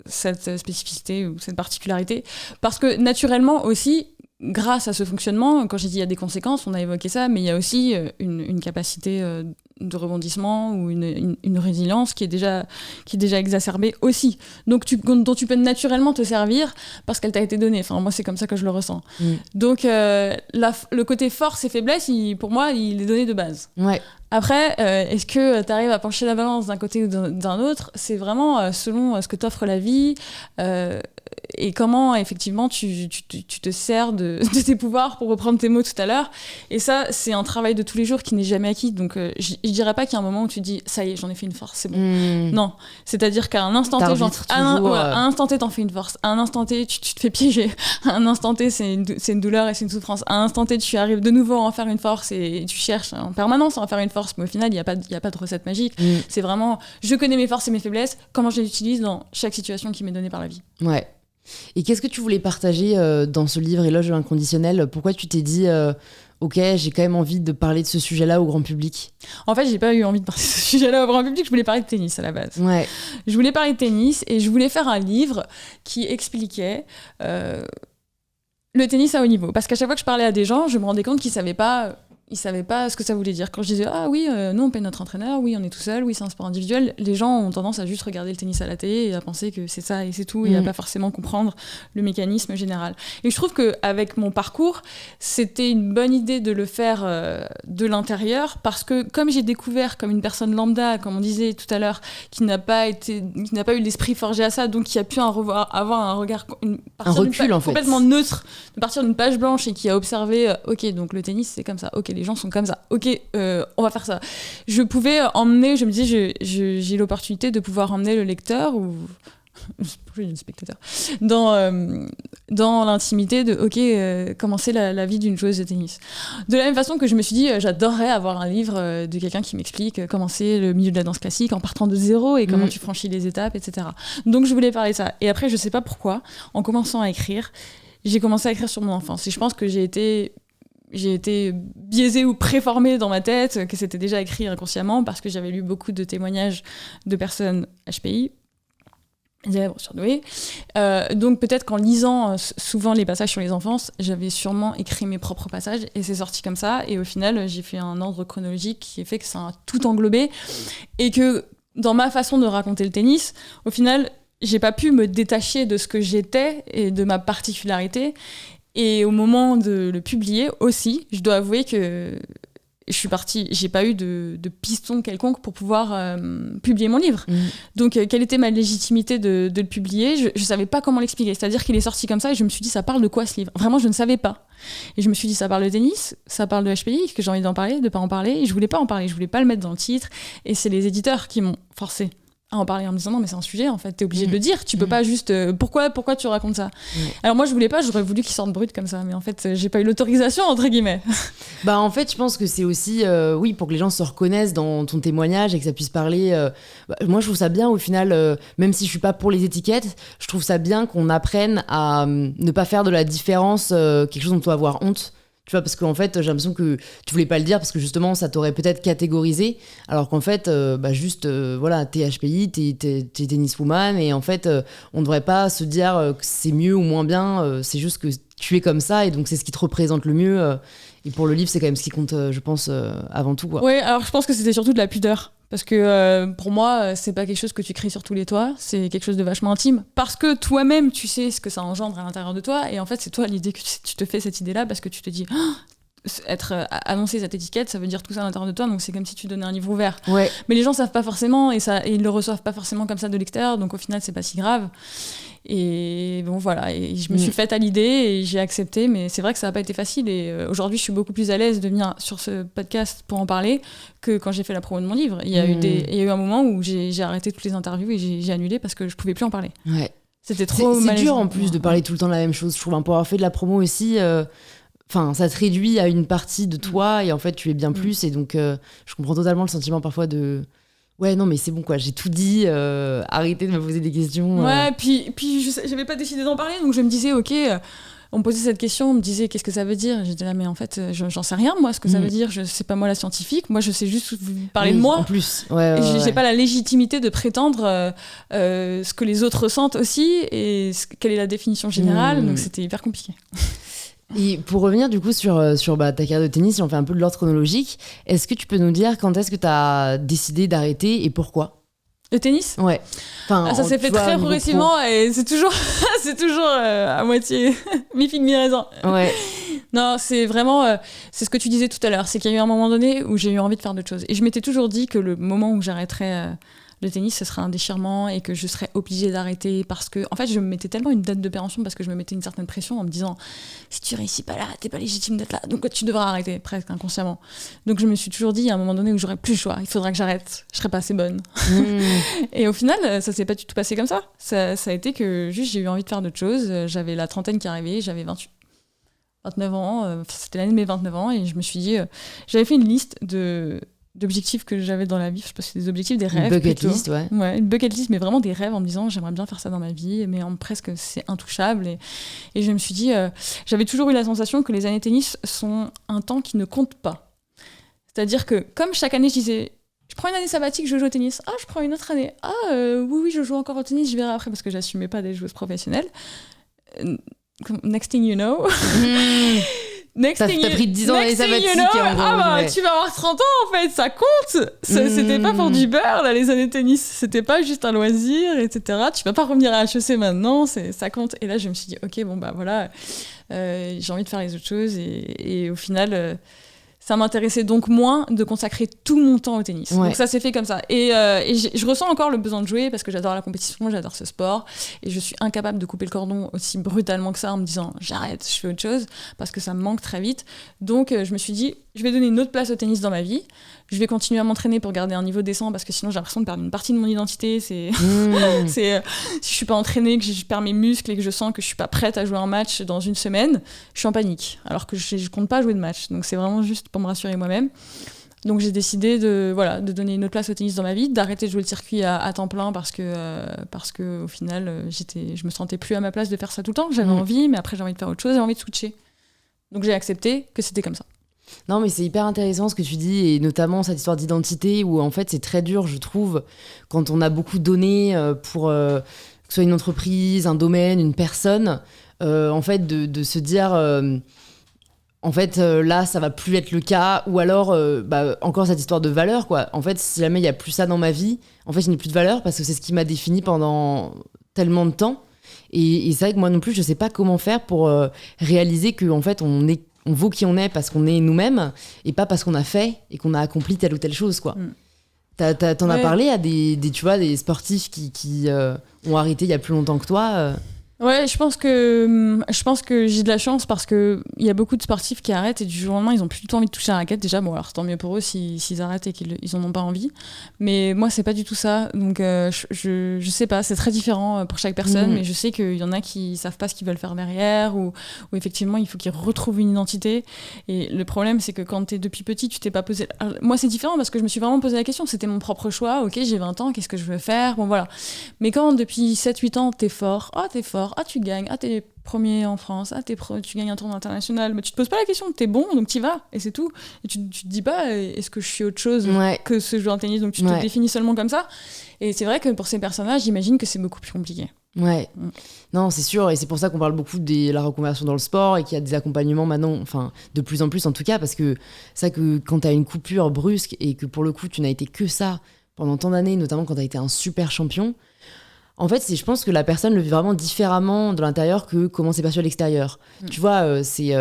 cette spécificité ou cette particularité, parce que naturellement aussi, grâce à ce fonctionnement, quand j'ai dit il y a des conséquences, on a évoqué ça, mais il y a aussi une capacité de rebondissement ou une résilience qui est déjà exacerbée aussi, dont tu peux naturellement te servir parce qu'elle t'a été donnée. Enfin, moi, c'est comme ça que je le ressens. Donc, le côté force et faiblesse, pour moi, il est donné de base. Ouais. Après, est-ce que tu arrives à pencher la balance d'un côté ou d'un autre ? C'est vraiment selon ce que t'offre la vie et comment, effectivement, tu te sers de tes pouvoirs, pour reprendre tes mots tout à l'heure. Et ça, c'est un travail de tous les jours qui n'est jamais acquis. Donc, je dirais pas qu'il y a un moment où tu te dis « ça y est, j'en ai fait une force, c'est bon ». Non, c'est-à-dire qu'à un instant T, à un instant T, t'en fais une force. À un instant T, tu te fais piéger. À un instant T, c'est une douleur et c'est une souffrance. À un instant T, tu arrives de nouveau à en faire une force et tu cherches en permanence à en faire une force. Mais au final, il n'y a pas de recette magique. C'est vraiment, je connais mes forces et mes faiblesses, comment je les utilise dans chaque situation qui m'est donnée par la vie. Ouais. Et qu'est-ce que tu voulais partager dans ce livre Éloge de l'inconditionnel ? Pourquoi tu t'es dit ok, j'ai quand même envie de parler de ce sujet-là au grand public ? En fait, j'ai pas eu envie de parler de ce sujet-là au grand public, je voulais parler de tennis à la base. Ouais. Je voulais parler de tennis et je voulais faire un livre qui expliquait le tennis à haut niveau. Parce qu'à chaque fois que je parlais à des gens, je me rendais compte qu'ils savaient pas ce que ça voulait dire. Quand je disais ah oui, nous on paye notre entraîneur, oui on est tout seul, oui c'est un sport individuel, les gens ont tendance à juste regarder le tennis à la télé et à penser que c'est ça et c'est tout, et à pas forcément comprendre le mécanisme général. Et je trouve qu'avec mon parcours, c'était une bonne idée de le faire de l'intérieur, parce que comme j'ai découvert comme une personne lambda, comme on disait tout à l'heure, qui n'a pas eu l'esprit forgé à ça, donc qui a pu avoir un regard, un recul en fait, complètement neutre, de partir d'une page blanche et qui a observé ok, donc le tennis c'est comme ça, ok, les gens sont comme ça, ok, on va faire ça. Je pouvais emmener, je me dis, j'ai l'opportunité de pouvoir emmener le lecteur ou le spectateur dans l'intimité de ok, comment c'est la vie d'une joueuse de tennis. De la même façon que je me suis dit, j'adorerais avoir un livre de quelqu'un qui m'explique comment c'est le milieu de la danse classique en partant de zéro et comment tu franchis les étapes, etc. Donc je voulais parler de ça. Et après, je sais pas pourquoi, en commençant à écrire, j'ai commencé à écrire sur mon enfance. Et je pense que j'ai été biaisée ou préformée dans ma tête, que c'était déjà écrit inconsciemment, parce que j'avais lu beaucoup de témoignages de personnes HPI, élèves surdoués. Donc peut-être qu'en lisant souvent les passages sur les enfances, j'avais sûrement écrit mes propres passages, et c'est sorti comme ça. Et au final, j'ai fait un ordre chronologique qui fait que ça a tout englobé, et que dans ma façon de raconter le tennis, au final, j'ai pas pu me détacher de ce que j'étais et de ma particularité. Et au moment de le publier aussi, je dois avouer que j'ai pas eu de piston quelconque pour pouvoir publier mon livre. Donc, quelle était ma légitimité de le publier ? Je savais pas comment l'expliquer. C'est-à-dire qu'il est sorti comme ça et je me suis dit, ça parle de quoi ce livre ? Vraiment, je ne savais pas. Et je me suis dit, ça parle de tennis, ça parle de HPI, que j'ai envie d'en parler, de pas en parler. Et je voulais pas en parler, je voulais pas le mettre dans le titre. Et c'est les éditeurs qui m'ont forcé à en parler en me disant non mais c'est un sujet en fait, t'es obligé de le dire, tu peux pas juste pourquoi tu racontes ça. Alors moi je voulais pas, j'aurais voulu qu'il sorte brut comme ça, mais en fait j'ai pas eu l'autorisation entre guillemets. Bah en fait je pense que c'est aussi oui, pour que les gens se reconnaissent dans ton témoignage et que ça puisse parler moi je trouve ça bien au final, même si je suis pas pour les étiquettes, je trouve ça bien qu'on apprenne à ne pas faire de la différence quelque chose dont on doit avoir honte. Tu vois, parce qu'en fait, j'ai l'impression que tu voulais pas le dire parce que justement, ça t'aurait peut-être catégorisé. Alors qu'en fait, voilà, t'es HPI, t'es tenniswoman, et en fait, on devrait pas se dire que c'est mieux ou moins bien. C'est juste que tu es comme ça, et donc c'est ce qui te représente le mieux. Et pour le livre, c'est quand même ce qui compte, je pense, avant tout, quoi. Oui, alors je pense que c'était surtout de la pudeur. Parce que pour moi, c'est pas quelque chose que tu cries sur tous les toits, c'est quelque chose de vachement intime. Parce que toi-même, tu sais ce que ça engendre à l'intérieur de toi, et en fait, c'est toi l'idée que tu te fais cette idée-là parce que tu te dis, annoncer cette étiquette, ça veut dire tout ça à l'intérieur de toi, donc c'est comme si tu donnais un livre ouvert. Ouais. Mais les gens savent pas forcément, et ils le reçoivent pas forcément comme ça de l'extérieur, donc au final, c'est pas si grave. Et bon, voilà, et je me suis faite à l'idée et j'ai accepté, mais c'est vrai que ça n'a pas été facile. Et aujourd'hui, je suis beaucoup plus à l'aise de venir sur ce podcast pour en parler que quand j'ai fait la promo de mon livre. Il y a eu un moment où j'ai arrêté toutes les interviews et j'ai annulé parce que je pouvais plus en parler. Ouais. C'était trop C'est dur en plus de parler tout le temps de la même chose. Je trouve, pour avoir fait de la promo aussi, ça te réduit à une partie de toi et en fait, tu es bien plus. Et donc, je comprends totalement le sentiment parfois de. Ouais, non, mais c'est bon, quoi. J'ai tout dit. Arrêtez de me poser des questions. Ouais, puis j'avais pas décidé d'en parler, donc je me disais, ok, on me posait cette question, on me disait, qu'est-ce que ça veut dire ? J'étais là, mais en fait, j'en sais rien, moi, ce que ça veut dire. C'est pas moi la scientifique. Moi, je sais juste parler de moi. En plus, ouais. J'ai pas la légitimité de prétendre ce que les autres ressentent aussi et quelle est la définition générale. Donc, c'était hyper compliqué. Et pour revenir du coup sur ta carrière de tennis, si on fait un peu de l'ordre chronologique, est-ce que tu peux nous dire quand est-ce que tu as décidé d'arrêter et pourquoi ? Le tennis ? Ouais. Ça s'est fait très progressivement et c'est toujours à moitié mi-figue mi-raisin. Ouais. Non, c'est vraiment c'est ce que tu disais tout à l'heure, c'est qu'il y a eu un moment donné où j'ai eu envie de faire d'autres choses. Et je m'étais toujours dit que le moment où j'arrêterais le tennis, ce serait un déchirement et que je serais obligée d'arrêter parce que, en fait, je me mettais tellement une date de péremption parce que je me mettais une certaine pression en me disant si tu réussis pas là, t'es pas légitime d'être là, donc tu devras arrêter, presque inconsciemment. Donc je me suis toujours dit, il y a un moment donné où j'aurais plus le choix, il faudra que j'arrête, je serais pas assez bonne. Et au final, ça s'est pas du tout passé comme ça. Ça a été que juste j'ai eu envie de faire d'autres choses. J'avais la trentaine qui arrivait, j'avais 29 ans, c'était l'année de mes 29 ans et je me suis dit, j'avais fait une liste d'objectifs que j'avais dans la vie, je sais pas si c'est des objectifs, des rêves. Une bucket plutôt. list, ouais. Ouais, une bucket list, mais vraiment des rêves en me disant j'aimerais bien faire ça dans ma vie, mais presque c'est intouchable. Et je me suis dit, j'avais toujours eu la sensation que les années tennis sont un temps qui ne compte pas. C'est-à-dire que comme chaque année je disais, je prends une année sabbatique, je joue au tennis. Ah, je prends une autre année. Ah, oui, je joue encore au tennis, je verrai après parce que j'assumais pas d'être joueuse professionnelle. Next thing you know. T'as pris 10 ans les sabbatiques. Tu vas avoir 30 ans en fait, ça compte. C'était pas pour du beurre là, les années tennis. C'était pas juste un loisir, etc. Tu vas pas revenir à HEC maintenant, ça compte. Et là, je me suis dit, ok, bon bah voilà, j'ai envie de faire les autres choses. Et au final, ça m'intéressait donc moins de consacrer tout mon temps au tennis. Ouais. Donc ça s'est fait comme ça. Et je ressens encore le besoin de jouer parce que j'adore la compétition, j'adore ce sport. Et je suis incapable de couper le cordon aussi brutalement que ça en me disant j'arrête, je fais autre chose parce que ça me manque très vite. Donc je me suis dit, je vais donner une autre place au tennis dans ma vie. Je vais continuer à m'entraîner pour garder un niveau décent parce que sinon j'ai l'impression de perdre une partie de mon identité. Si je suis pas entraînée, que je perds mes muscles et que je sens que je suis pas prête à jouer un match dans une semaine, je suis en panique. Alors que je compte pas jouer de match. Donc c'est vraiment juste pour me rassurer moi-même. Donc j'ai décidé de donner une autre place au tennis dans ma vie, d'arrêter de jouer le circuit à temps plein parce que au final je me sentais plus à ma place de faire ça tout le temps. J'avais envie, mais après j'ai envie de faire autre chose, j'ai envie de switcher. Donc j'ai accepté que c'était comme ça. Non, mais c'est hyper intéressant ce que tu dis, et notamment cette histoire d'identité où en fait c'est très dur, je trouve, quand on a beaucoup donné pour que ce soit une entreprise, un domaine, une personne, en fait de se dire en fait là ça va plus être le cas, ou alors encore cette histoire de valeur, quoi. En fait, si jamais il y a plus ça dans ma vie, en fait je n'ai plus de valeur parce que c'est ce qui m'a défini pendant tellement de temps. Et c'est vrai que moi non plus je sais pas comment faire pour réaliser que en fait on vaut qui on est parce qu'on est nous-mêmes et pas parce qu'on a fait et qu'on a accompli telle ou telle chose, quoi. T'en as parlé à des sportifs qui ont arrêté il y a plus longtemps que toi Ouais, je pense que j'ai de la chance parce que il y a beaucoup de sportifs qui arrêtent et du jour au lendemain ils ont plus du tout envie de toucher à la raquette. Déjà, bon alors tant mieux pour eux s'ils arrêtent et qu'ils en ont pas envie. Mais moi c'est pas du tout ça. Donc je sais pas, c'est très différent pour chaque personne. Mais je sais qu'il y en a qui savent pas ce qu'ils veulent faire derrière ou effectivement il faut qu'ils retrouvent une identité. Et le problème c'est que quand t'es depuis petit tu t'es pas posé. Alors, moi c'est différent parce que je me suis vraiment posé la question. C'était mon propre choix. Ok, j'ai 20 ans, qu'est-ce que je veux faire? Bon voilà. Mais quand depuis 7-8 ans t'es fort, tu gagnes, t'es premier en France, tu gagnes un tournoi international, mais tu te poses pas la question, t'es bon, donc t'y vas, et c'est tout. Et tu te dis pas, est-ce que je suis autre chose que ce joueur de tennis, donc tu te définis seulement comme ça. Et c'est vrai que pour ces personnages, j'imagine que c'est beaucoup plus compliqué. Ouais, non, c'est sûr, et c'est pour ça qu'on parle beaucoup de la reconversion dans le sport et qu'il y a des accompagnements maintenant, enfin de plus en plus en tout cas, parce que ça que quand t'as une coupure brusque et que pour le coup tu n'as été que ça pendant tant d'années, notamment quand tu as été un super champion, en fait, je pense que la personne le vit vraiment différemment de l'intérieur que comment c'est perçu à l'extérieur. Tu vois, c'est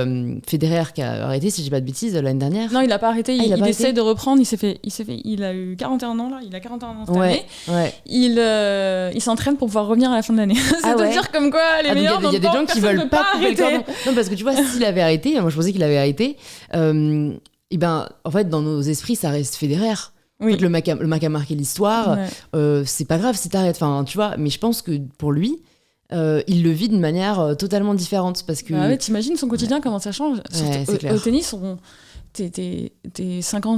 Federer qui a arrêté, si je dis pas de bêtises, l'année dernière. Non, il a pas arrêté. Il essaie de reprendre. Il a eu 41 ans là. Il a 41 ans cette année. Ouais. Il s'entraîne pour pouvoir revenir à la fin de l'année. C'est-à-dire comme quoi les meilleurs. Il y a des gens qui veulent pas arrêter. Non, parce que tu vois, s'il avait arrêté, moi je pensais qu'il avait arrêté. Et ben, en fait, dans nos esprits, ça reste Federer. Oui. En fait, le mec a marqué l'histoire, c'est pas grave si t'arrêtes, enfin, tu vois, mais je pense que pour lui, il le vit d'une manière totalement différente parce que... Bah ouais, t'imagines son quotidien, comment ça change. Au tennis, t'es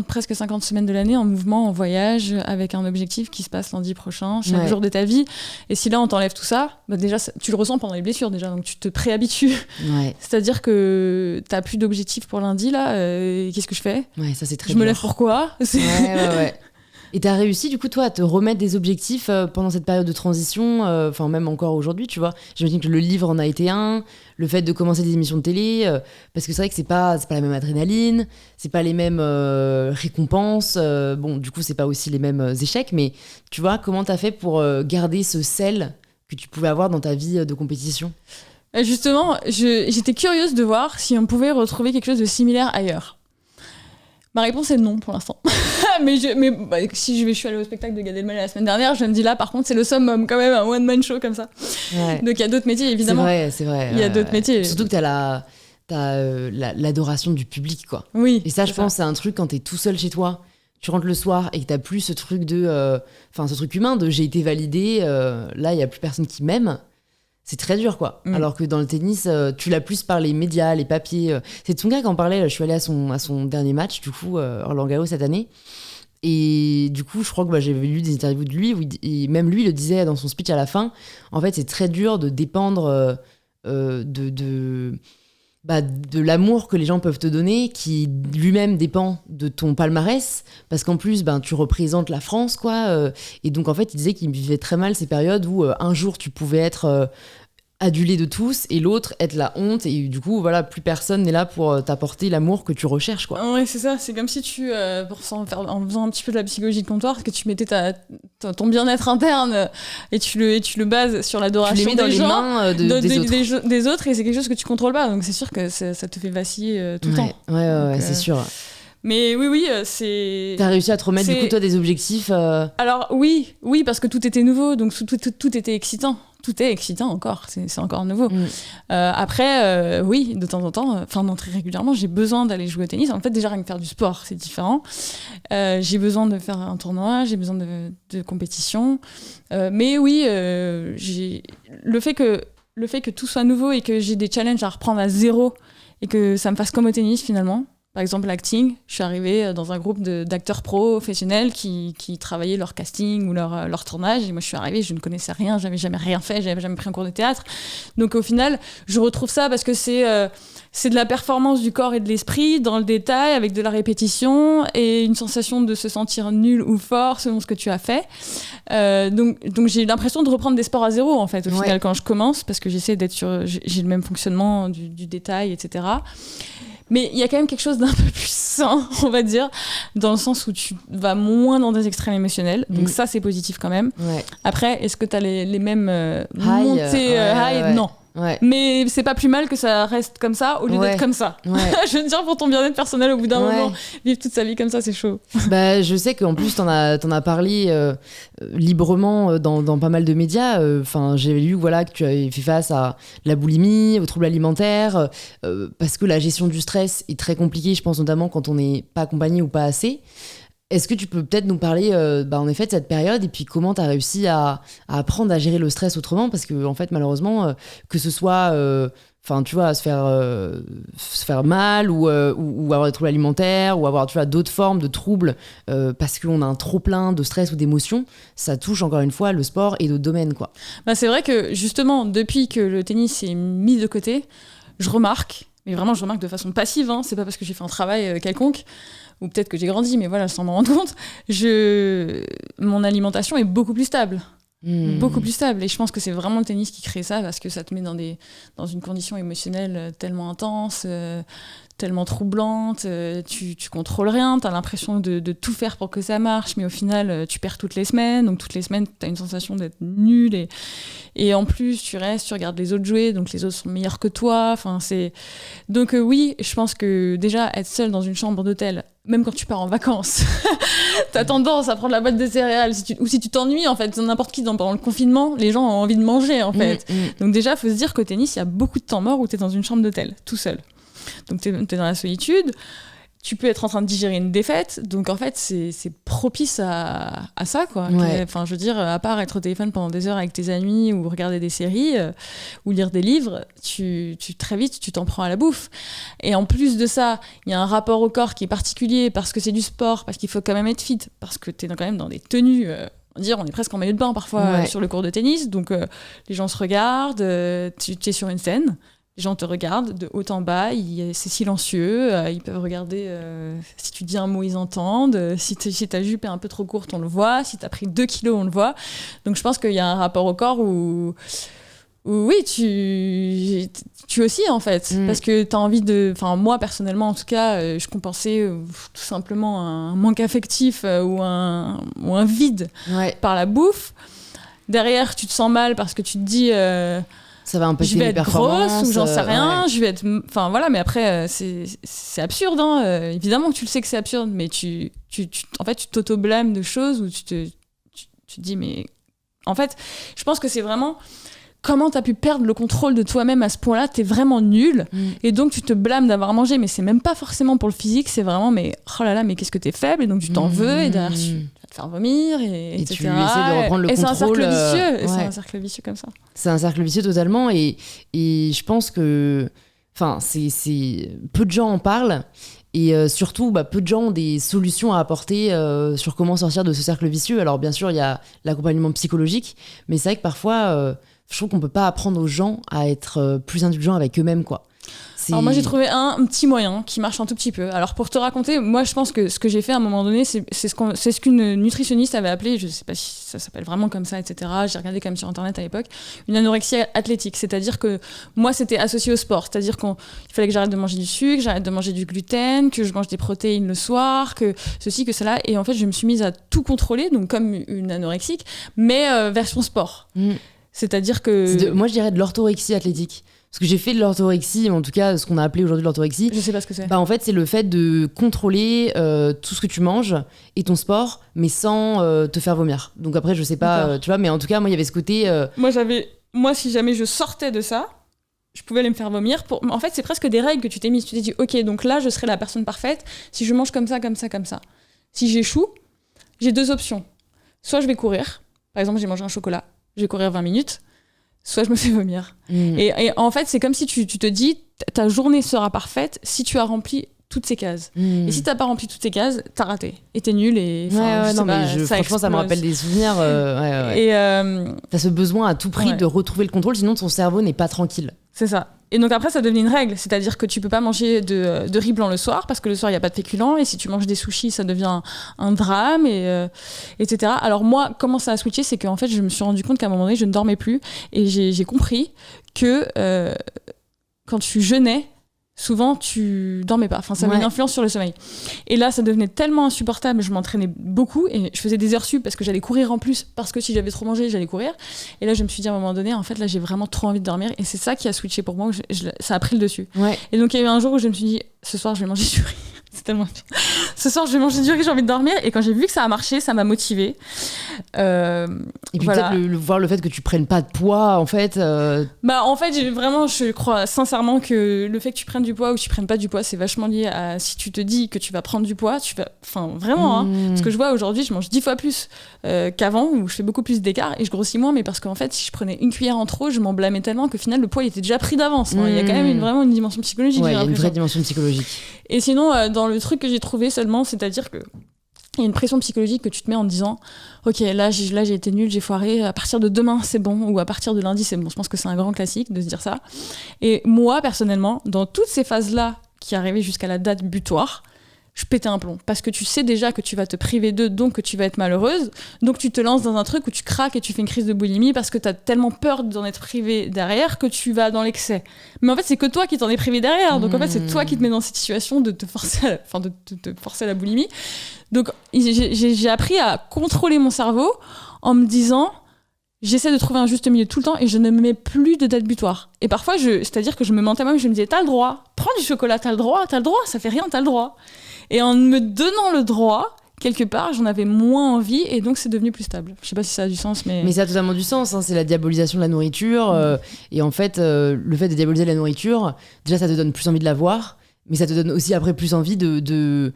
presque 50 semaines de l'année en mouvement, en voyage, avec un objectif qui se passe lundi prochain, chaque jour de ta vie. Et si là, on t'enlève tout ça, bah déjà, tu le ressens pendant les blessures, déjà, donc tu te préhabitues. Ouais. C'est-à-dire que t'as plus d'objectif pour lundi, là, qu'est-ce que je fais ? Ouais, ça, c'est très Je me lève pourquoi ? Ouais. Et t'as réussi, du coup, toi, à te remettre des objectifs pendant cette période de transition, enfin, même encore aujourd'hui, tu vois. J'imagine que le livre en a été un, le fait de commencer des émissions de télé, parce que c'est vrai que c'est pas la même adrénaline, c'est pas les mêmes récompenses, bon, du coup, c'est pas aussi les mêmes échecs, mais tu vois, comment t'as fait pour garder ce sel que tu pouvais avoir dans ta vie de compétition ? Justement, j'étais curieuse de voir si on pouvait retrouver quelque chose de similaire ailleurs. Ma réponse est non pour l'instant. mais si je suis allée au spectacle de Gad Elmaleh la semaine dernière, je me dis là, par contre, c'est le summum quand même, un one-man show comme ça. Ouais. Donc il y a d'autres métiers, évidemment. C'est vrai. Il y a d'autres métiers. Surtout que t'as l'adoration du public, quoi. Oui. Et ça, je pense, c'est un truc quand t'es tout seul chez toi, tu rentres le soir et que t'as plus ce truc ce truc humain de j'ai été validé, là, il y a plus personne qui m'aime. C'est très dur, quoi. Alors que dans le tennis, tu l'as plus par les médias, les papiers. C'est Tsonga qui en parlait. Je suis allée à son dernier match, du coup, Roland Garros cette année. Et du coup, je crois que j'avais lu des interviews de lui, et même lui le disait dans son speech à la fin. En fait, c'est très dur de dépendre de l'amour que les gens peuvent te donner, qui lui-même dépend de ton palmarès, parce qu'en plus, tu représentes la France, quoi. Et donc, en fait, il disait qu'il vivait très mal ces périodes où un jour, tu pouvais être adulé de tous, et l'autre être la honte, et du coup, voilà, plus personne n'est là pour t'apporter l'amour que tu recherches, quoi. Ouais, c'est ça. C'est comme si tu, en faisant un petit peu de la psychologie de comptoir, que tu mettais ton bien-être interne et tu le bases sur l'adoration des gens, des autres, et c'est quelque chose que tu contrôles pas, donc c'est sûr que ça te fait vaciller tout le temps. Ouais, c'est sûr. Mais oui, c'est... T'as réussi à te remettre, du coup, toi, des objectifs Alors, oui, parce que tout était nouveau, donc tout était excitant. Tout est excitant encore, c'est encore nouveau. Après, oui, de temps en temps, très régulièrement, j'ai besoin d'aller jouer au tennis. En fait, déjà, rien que faire du sport, c'est différent. J'ai besoin de faire un tournoi, j'ai besoin de compétition. Mais oui, le fait que tout soit nouveau et que j'ai des challenges à reprendre à zéro et que ça me fasse comme au tennis, finalement. Par exemple, l'acting, je suis arrivée dans un groupe d'acteurs professionnels qui travaillaient leur casting ou leur tournage. Et moi, je suis arrivée, je ne connaissais rien, j'avais jamais rien fait, j'avais jamais pris un cours de théâtre. Donc au final, je retrouve ça parce que c'est de la performance du corps et de l'esprit dans le détail, avec de la répétition et une sensation de se sentir nul ou fort selon ce que tu as fait. Donc j'ai l'impression de reprendre des sports à zéro, en fait, au final, quand je commence, parce que j'essaie d'être j'ai le même fonctionnement du détail, etc. Mais il y a quand même quelque chose d'un peu plus sain, on va dire, dans le sens où tu vas moins dans des extrêmes émotionnels. Donc ça, c'est positif quand même. Ouais. Après, est-ce que tu as les mêmes montées high ? Non. Ouais. Mais c'est pas plus mal que ça reste comme ça au lieu d'être comme ça. Ouais. Je veux dire, pour ton bien-être personnel, au bout d'un moment, vivre toute sa vie comme ça, c'est chaud. Je sais qu'en plus, t'en as parlé librement dans pas mal de médias. J'ai lu que tu avais fait face à la boulimie, aux troubles alimentaires, parce que la gestion du stress est très compliquée, je pense, notamment quand on n'est pas accompagné ou pas assez. Est-ce que tu peux peut-être nous parler en effet de cette période et puis comment tu as réussi à apprendre à gérer le stress autrement, parce que en fait malheureusement que ce soit se faire mal ou avoir des troubles alimentaires ou avoir d'autres formes de troubles parce qu'on a un trop plein de stress ou d'émotions, ça touche encore une fois le sport et d'autres domaines, quoi. C'est vrai que justement depuis que le tennis est mis de côté, je remarque de façon passive, c'est pas parce que j'ai fait un travail quelconque, ou peut-être que j'ai grandi, mais voilà, sans m'en rendre compte, mon alimentation est beaucoup plus stable. Beaucoup plus stable. Et je pense que c'est vraiment le tennis qui crée ça, parce que ça te met dans une condition émotionnelle tellement intense, tellement troublante, tu contrôles rien, t'as l'impression de tout faire pour que ça marche, mais au final tu perds toutes les semaines, donc toutes les semaines t'as une sensation d'être nul, et en plus tu regardes les autres jouer, donc les autres sont meilleurs que toi, donc oui, je pense que déjà être seul dans une chambre d'hôtel, même quand tu pars en vacances, t'as tendance à prendre la boîte de céréales, ou si tu t'ennuies, en fait, n'importe qui pendant le confinement, les gens ont envie de manger, en fait. Donc déjà, faut se dire qu'au tennis, il y a beaucoup de temps mort où t'es dans une chambre d'hôtel, tout seul. Donc t'es dans la solitude, tu peux être en train de digérer une défaite, donc en fait c'est propice à ça, quoi. Enfin, je veux dire, à part être au téléphone pendant des heures avec tes amis ou regarder des séries ou lire des livres, très vite tu t'en prends à la bouffe. Et en plus de ça, il y a un rapport au corps qui est particulier parce que c'est du sport, parce qu'il faut quand même être fit, parce que t'es quand même dans des tenues... on est presque en maillot de bain parfois sur le court de tennis, donc les gens se regardent, tu es sur une scène, les gens te regardent de haut en bas, c'est silencieux, ils peuvent regarder, si tu dis un mot ils entendent, si ta jupe est un peu trop courte on le voit, si t'as pris 2 kilos on le voit. Donc je pense qu'il y a un rapport au corps où oui, tu aussi en fait, parce que t'as envie moi personnellement en tout cas, je compensais tout simplement un manque affectif ou un vide par la bouffe. Derrière tu te sens mal parce que tu te dis ça va impacter je vais les être performances, grosse ou j'en sais rien, je vais être, enfin voilà, mais après c'est absurde, hein. Évidemment que tu le sais que c'est absurde, mais en fait tu t'auto-blâmes de choses où tu te dis, mais en fait je pense que c'est vraiment comment t'as pu perdre le contrôle de toi-même à ce point-là, t'es vraiment nul, et donc tu te blâmes d'avoir mangé, mais c'est même pas forcément pour le physique, c'est vraiment mais oh là là, mais qu'est-ce que t'es faible, et donc tu t'en veux, et derrière tu vas te faire vomir, et etc. tu essaies de reprendre le contrôle. C'est un cercle vicieux, c'est un cercle vicieux comme ça. C'est un cercle vicieux totalement, et je pense que c'est peu de gens en parlent, et surtout peu de gens ont des solutions à apporter sur comment sortir de ce cercle vicieux. Alors bien sûr il y a l'accompagnement psychologique, mais c'est vrai que parfois je trouve qu'on peut pas apprendre aux gens à être plus indulgents avec eux-mêmes, quoi. Alors moi j'ai trouvé un petit moyen qui marche un tout petit peu. Alors pour te raconter, moi je pense que ce que j'ai fait à un moment donné, c'est ce qu'une nutritionniste avait appelé, je sais pas si ça s'appelle vraiment comme ça, etc. J'ai regardé quand même sur internet à l'époque, une anorexie athlétique. C'est-à-dire que moi c'était associé au sport, c'est-à-dire qu'il fallait que j'arrête de manger du sucre, j'arrête de manger du gluten, que je mange des protéines le soir, que ceci, que cela. Et en fait je me suis mise à tout contrôler, donc comme une anorexique, mais version sport. C'est-à-dire que... moi je dirais de l'orthorexie athlétique. Parce que j'ai fait de l'orthorexie, en tout cas ce qu'on a appelé aujourd'hui l'orthorexie. Je sais pas ce que c'est. En fait, c'est le fait de contrôler tout ce que tu manges et ton sport, mais sans te faire vomir. Donc après, je sais pas, tu vois, mais en tout cas, moi, il y avait ce côté... Moi, si jamais je sortais de ça, je pouvais aller me faire vomir. En fait, c'est presque des règles que tu t'es mises. Tu t'es dit, ok, donc là, je serai la personne parfaite si je mange comme ça, comme ça, comme ça. Si j'échoue, j'ai 2 options. Soit je vais courir. Par exemple, j'ai mangé un chocolat. Je vais courir 20 minutes. Soit je me fais vomir. Et en fait, c'est comme si tu te dis, ta journée sera parfaite si tu as rempli toutes ces cases. Et si t'as pas rempli toutes ces cases, t'as raté. Et t'es nul. Et franchement, ça me rappelle des souvenirs. Et t'as ce besoin à tout prix de retrouver le contrôle, sinon ton cerveau n'est pas tranquille. C'est ça. Et donc après, ça devenait une règle. C'est-à-dire que tu peux pas manger de riz blanc le soir, parce que le soir, il n'y a pas de féculents. Et si tu manges des sushis, ça devient un drame, etc. Alors moi, comment ça a switché, c'est qu'en fait, je me suis rendu compte qu'à un moment donné, je ne dormais plus. Et j'ai compris que quand tu jeûnais, souvent tu dormais pas, ça avait une influence sur le sommeil. Et là ça devenait tellement insupportable, je m'entraînais beaucoup et je faisais des heures sup parce que j'allais courir en plus, parce que si j'avais trop mangé j'allais courir, et là je me suis dit à un moment donné, en fait là j'ai vraiment trop envie de dormir, et c'est ça qui a switché pour moi, ça a pris le dessus. Et donc il y a eu un jour où je me suis dit, ce soir je vais manger du riz. C'est tellement bien. Ce soir, je vais manger du riz, j'ai envie de dormir. Et quand j'ai vu que ça a marché, ça m'a motivée. Et puis peut-être voir le fait que tu prennes pas de poids, en fait. En fait, je crois sincèrement que le fait que tu prennes du poids ou que tu prennes pas du poids, c'est vachement lié à si tu te dis que tu vas prendre du poids, tu vas... Enfin, vraiment, hein. Parce que je vois aujourd'hui, je mange 10 fois plus qu'avant, où je fais beaucoup plus d'écart et je grossis moins, mais parce qu'en fait, si je prenais une cuillère en trop, je m'en blâmais tellement qu'au final, le poids il était déjà pris d'avance. Il y a quand même vraiment une dimension psychologique. Ouais, il y a une vraie dimension psychologique. Et sinon, dans le truc que j'ai trouvé seulement, c'est-à-dire que il y a une pression psychologique que tu te mets en te disant, ok, là j'ai été nulle, j'ai foiré, à partir de demain c'est bon, ou à partir de lundi c'est bon. Je pense que c'est un grand classique de se dire ça. Et moi personnellement, dans toutes ces phases-là qui arrivaient jusqu'à la date butoir, je pétais un plomb. Parce que tu sais déjà que tu vas te priver d'eux, donc que tu vas être malheureuse. Donc tu te lances dans un truc où tu craques et tu fais une crise de boulimie parce que t'as tellement peur d'en être privé derrière que tu vas dans l'excès. Mais en fait, c'est que toi qui t'en es privé derrière. Donc en fait, c'est toi qui te mets dans cette situation de te forcer à la boulimie. Donc j'ai appris à contrôler mon cerveau en me disant... J'essaie de trouver un juste milieu tout le temps et je ne me mets plus de date butoir. Et parfois, c'est-à-dire que je me mentais moi-même, je me disais, t'as le droit, prends du chocolat, t'as le droit, ça fait rien, t'as le droit. Et en me donnant le droit, quelque part, j'en avais moins envie et donc c'est devenu plus stable. Je sais pas si ça a du sens, mais... Mais ça a totalement du sens, hein. C'est la diabolisation de la nourriture. Et en fait, le fait de diaboliser la nourriture, déjà, ça te donne plus envie de la voir, mais ça te donne aussi après plus envie de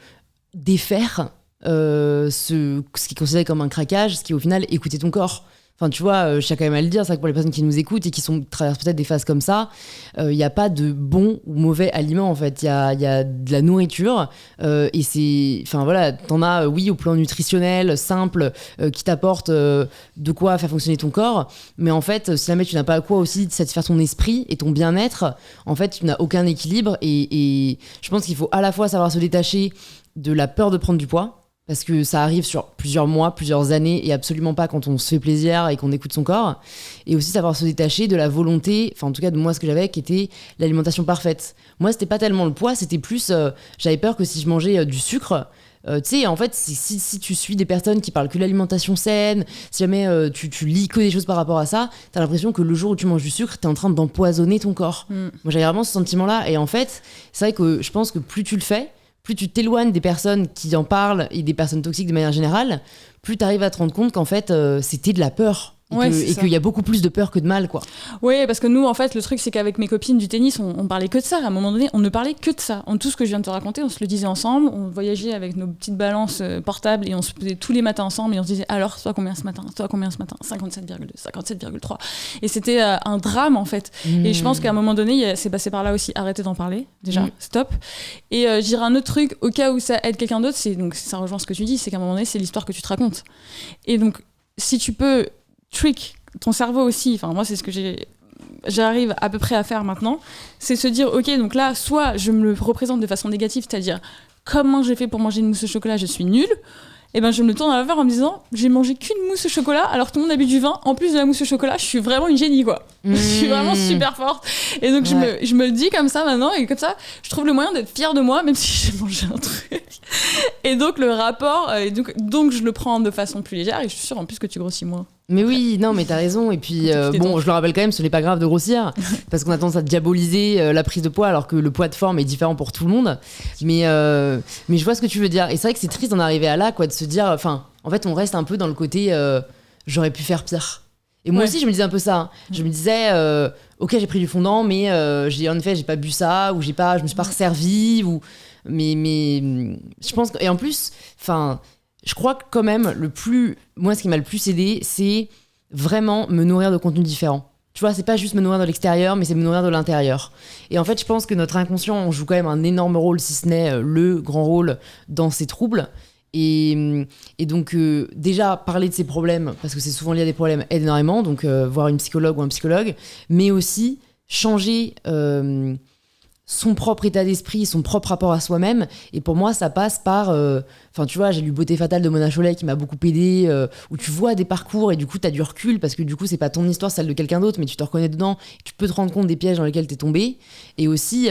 défaire ce qui est considéré comme un craquage, ce qui est au final écouter ton corps. Enfin, tu vois, je tiens quand même à le dire, c'est vrai que pour les personnes qui nous écoutent et qui traversent peut-être des phases comme ça, il n'y a pas de bon ou mauvais aliment, en fait. Il y a de la nourriture et c'est... Enfin, voilà, t'en as, oui, au plan nutritionnel, simple, qui t'apporte de quoi faire fonctionner ton corps. Mais en fait, si jamais tu n'as pas à quoi aussi satisfaire ton esprit et ton bien-être, en fait, tu n'as aucun équilibre. Et je pense qu'il faut à la fois savoir se détacher de la peur de prendre du poids, parce que ça arrive sur plusieurs mois, plusieurs années, et absolument pas quand on se fait plaisir et qu'on écoute son corps. Et aussi savoir se détacher de la volonté, enfin en tout cas de moi ce que j'avais, qui était l'alimentation parfaite. Moi c'était pas tellement le poids, c'était plus, j'avais peur que si je mangeais du sucre, tu sais, en fait, si tu suis des personnes qui parlent que de l'alimentation saine, si jamais tu lis que des choses par rapport à ça, t'as l'impression que le jour où tu manges du sucre, t'es en train d'empoisonner ton corps. Moi j'avais vraiment ce sentiment-là, et en fait, c'est vrai que je pense que plus tu le fais, plus tu t'éloignes des personnes qui en parlent et des personnes toxiques de manière générale, plus tu arrives à te rendre compte qu'en fait, c'était de la peur. Et qu'il y a beaucoup plus de peur que de mal, quoi. Oui, parce que nous, en fait, le truc, c'est qu'avec mes copines du tennis, on parlait que de ça. À un moment donné, on ne parlait que de ça. Tout ce que je viens de te raconter, on se le disait ensemble. On voyageait avec nos petites balances portables et on se posait tous les matins ensemble et on se disait, alors, toi combien ce matin ? Toi combien ce matin ? 57,2, 57,3. Et c'était un drame, en fait. Et je pense qu'à un moment donné, c'est passé par là aussi. Arrêtez d'en parler, déjà, stop. Et je dirais un autre truc, au cas où ça aide quelqu'un d'autre, donc ça rejoint ce que tu dis, c'est qu'à un moment donné, c'est l'histoire que tu te racontes. Et donc, si tu peux trick ton cerveau aussi, enfin moi c'est ce que j'arrive à peu près à faire maintenant, c'est se dire ok, donc là soit je me le représente de façon négative, c'est-à-dire comment j'ai fait pour manger une mousse au chocolat, je suis nulle, et ben je me tourne à l'envers en me disant j'ai mangé qu'une mousse au chocolat alors que tout le monde a bu du vin, en plus de la mousse au chocolat je suis vraiment une génie quoi. Je suis vraiment super forte et donc je me le dis comme ça maintenant, et comme ça je trouve le moyen d'être fière de moi même si j'ai mangé un truc. Et donc le rapport, donc je le prends de façon plus légère, et je suis sûre en plus que tu grossis moins. Mais oui, non, mais t'as raison. Et puis, bon, je le rappelle quand même, ce n'est pas grave de grossir, parce qu'on a tendance à diaboliser la prise de poids, alors que le poids de forme est différent pour tout le monde. Mais je vois ce que tu veux dire. Et c'est vrai que c'est triste d'en arriver à là, quoi, de se dire, enfin, en fait, on reste un peu dans le côté, j'aurais pu faire pire. Et moi aussi, je me disais un peu ça. Hein. Je me disais, ok, j'ai pris du fondant, mais en effet, j'ai pas bu ça, ou je me suis pas resservie, ou... Mais je pense que... Et en plus, enfin... Je crois que quand même, moi, ce qui m'a le plus aidé, c'est vraiment me nourrir de contenus différents. Tu vois, c'est pas juste me nourrir de l'extérieur, mais c'est me nourrir de l'intérieur. Et en fait, je pense que notre inconscient, on joue quand même un énorme rôle, si ce n'est le grand rôle dans ces troubles. Et donc, déjà, parler de ces problèmes, parce que c'est souvent lié à des problèmes, aide énormément. Donc, voir une psychologue ou un psychologue. Mais aussi, changer... son propre état d'esprit, son propre rapport à soi-même. Et pour moi, ça passe par... Enfin, tu vois, j'ai lu Beauté fatale de Mona Chollet qui m'a beaucoup aidée, où tu vois des parcours et du coup, t'as du recul parce que du coup, c'est pas ton histoire, celle de quelqu'un d'autre, mais tu te reconnais dedans. Tu peux te rendre compte des pièges dans lesquels t'es tombé. Et aussi,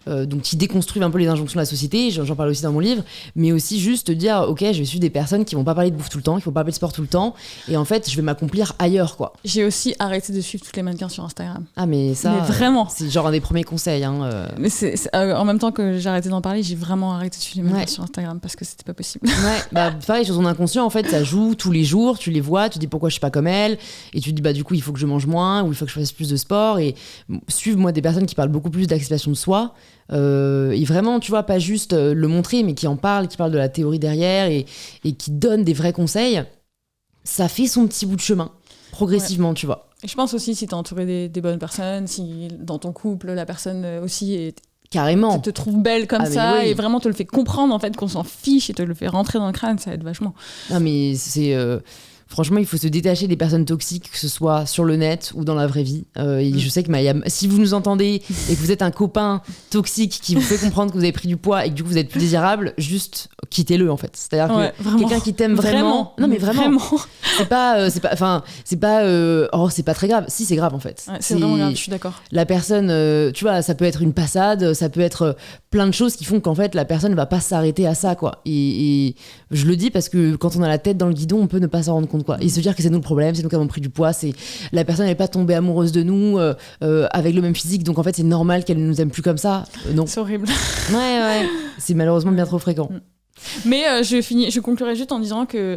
donc, qui déconstruisent un peu les injonctions de la société. J'en parle aussi dans mon livre. Mais aussi juste te dire, ok, je vais suivre des personnes qui vont pas parler de bouffe tout le temps, qui vont pas parler de sport tout le temps. Et en fait, je vais m'accomplir ailleurs, quoi. J'ai aussi arrêté de suivre toutes les mannequins sur Instagram. Ah, mais ça... Mais vraiment. C'est genre un des premiers conseils, hein. Mais en même temps que j'ai arrêté d'en parler, j'ai vraiment arrêté de suivre les mannequins sur Instagram parce que c'était pas possible. Ouais, bah pareil, sur ton inconscient, en fait, ça joue tous les jours, tu les vois, tu dis pourquoi je suis pas comme elle, et tu te dis bah du coup il faut que je mange moins, ou il faut que je fasse plus de sport, et suivre moi des personnes qui parlent beaucoup plus d'acceptation de soi, et vraiment, tu vois, pas juste le montrer, mais qui en parlent, qui parlent de la théorie derrière, et qui donnent des vrais conseils, ça fait son petit bout de chemin, progressivement, tu vois. Et je pense aussi, si t'es entouré des bonnes personnes, si dans ton couple, la personne aussi est... Carrément. Te trouve belle comme ça, oui. et vraiment te le fait comprendre en fait qu'on s'en fiche et te le fait rentrer dans le crâne, ça aide vachement. Non mais c'est franchement, il faut se détacher des personnes toxiques, que ce soit sur le net ou dans la vraie vie. Et je sais que si vous nous entendez et que vous êtes un copain toxique qui vous fait comprendre que vous avez pris du poids et que du coup vous êtes plus désirable, juste quittez-le en fait. C'est-à-dire que quelqu'un qui t'aime vraiment, non mais vraiment. c'est pas très grave. Si, c'est grave en fait. C'est vraiment grave, je suis d'accord. La personne, tu vois, ça peut être une passade, ça peut être plein de choses qui font qu'en fait la personne va pas s'arrêter à ça quoi. Et je le dis parce que quand on a la tête dans le guidon, on peut ne pas s'en rendre compte quoi. Et se dire que c'est nous le problème, c'est nous qui avons pris du poids, c'est la personne n'est pas tombée amoureuse de nous avec le même physique, donc en fait c'est normal qu'elle ne nous aime plus comme ça. Non. C'est horrible. Ouais. C'est malheureusement bien trop fréquent. Mais je conclurai juste en disant que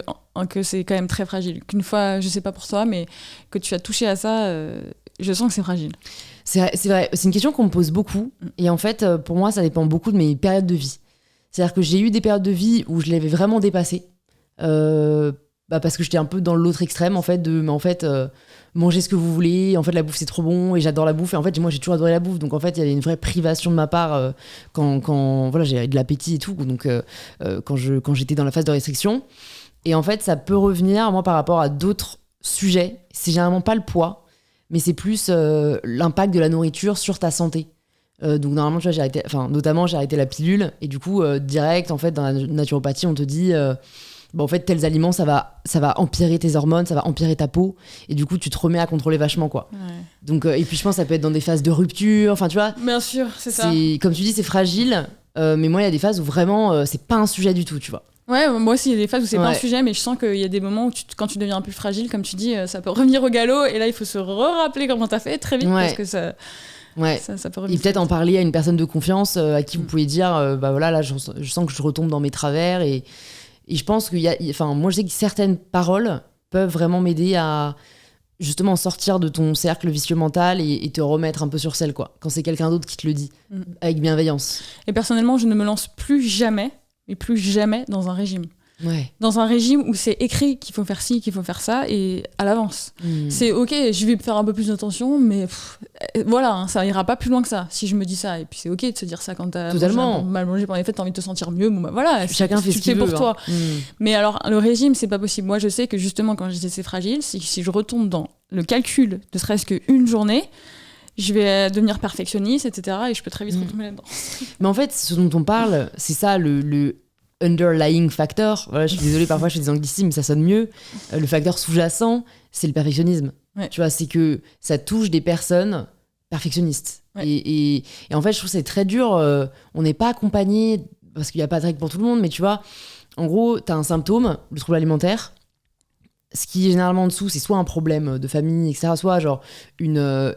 c'est quand même très fragile. Qu'une fois, je sais pas pour toi, mais que tu as touché à ça, je sens que c'est fragile. C'est vrai, c'est une question qu'on me pose beaucoup. Et en fait, pour moi, ça dépend beaucoup de mes périodes de vie. C'est-à-dire que j'ai eu des périodes de vie où je l'avais vraiment dépassé. Parce que j'étais un peu dans l'autre extrême, en fait, mangez ce que vous voulez. En fait, la bouffe, c'est trop bon et j'adore la bouffe. Et en fait, moi, j'ai toujours adoré la bouffe. Donc, en fait, il y avait une vraie privation de ma part quand voilà, j'ai de l'appétit et tout. Donc, quand j'étais dans la phase de restriction. Et en fait, ça peut revenir, moi, par rapport à d'autres sujets. C'est généralement pas le poids, mais c'est plus l'impact de la nourriture sur ta santé. Donc normalement, tu vois, notamment j'ai arrêté la pilule et du coup direct en fait dans la naturopathie on te dit en fait tels aliments ça va empirer tes hormones, ça va empirer ta peau et du coup tu te remets à contrôler vachement quoi. Ouais. Donc et puis je pense que ça peut être dans des phases de rupture, enfin tu vois. Bien sûr, c'est ça. Comme tu dis c'est fragile, mais moi il y a des phases où vraiment c'est pas un sujet du tout, tu vois. Ouais, moi aussi il y a des phases où c'est pas un sujet, mais je sens qu'il y a des moments où quand tu deviens un peu fragile, comme tu dis, ça peut revenir au galop et là il faut se rappeler comment t'as fait très vite parce que ça. Ouais. Ça peut et peut-être en parler à une personne de confiance à qui vous pouvez dire voilà là je sens que je retombe dans mes travers et je pense qu'il y a moi je sais que certaines paroles peuvent vraiment m'aider à justement sortir de ton cercle vicieux mental et te remettre un peu sur selle quoi quand c'est quelqu'un d'autre qui te le dit avec bienveillance. Et personnellement je ne me lance plus jamais dans un régime. Ouais. Dans un régime où c'est écrit qu'il faut faire ci, qu'il faut faire ça, et à l'avance. C'est ok, je vais faire un peu plus d'attention, mais voilà, ça ira pas plus loin que ça, si je me dis ça. Et puis c'est ok de se dire ça quand t'as mal mangé pendant les fêtes, t'as envie de te sentir mieux, voilà, chacun fait ce qu'il veut pour toi. Mais alors, le régime, c'est pas possible. Moi, je sais que justement, quand j'étais assez fragile, si je retombe dans le calcul, ne serait-ce qu'une journée, je vais devenir perfectionniste, etc. Et je peux très vite retomber là-dedans. Mais en fait, ce dont on parle, c'est ça, le underlying factor, voilà, je suis désolée parfois je fais des anglicismes mais ça sonne mieux, le facteur sous-jacent c'est le perfectionnisme, tu vois, c'est que ça touche des personnes perfectionnistes et en fait je trouve que c'est très dur, on n'est pas accompagné parce qu'il n'y a pas de règle pour tout le monde mais tu vois, en gros t'as un symptôme, le trouble alimentaire, ce qui est généralement en dessous c'est soit un problème de famille etc, soit genre une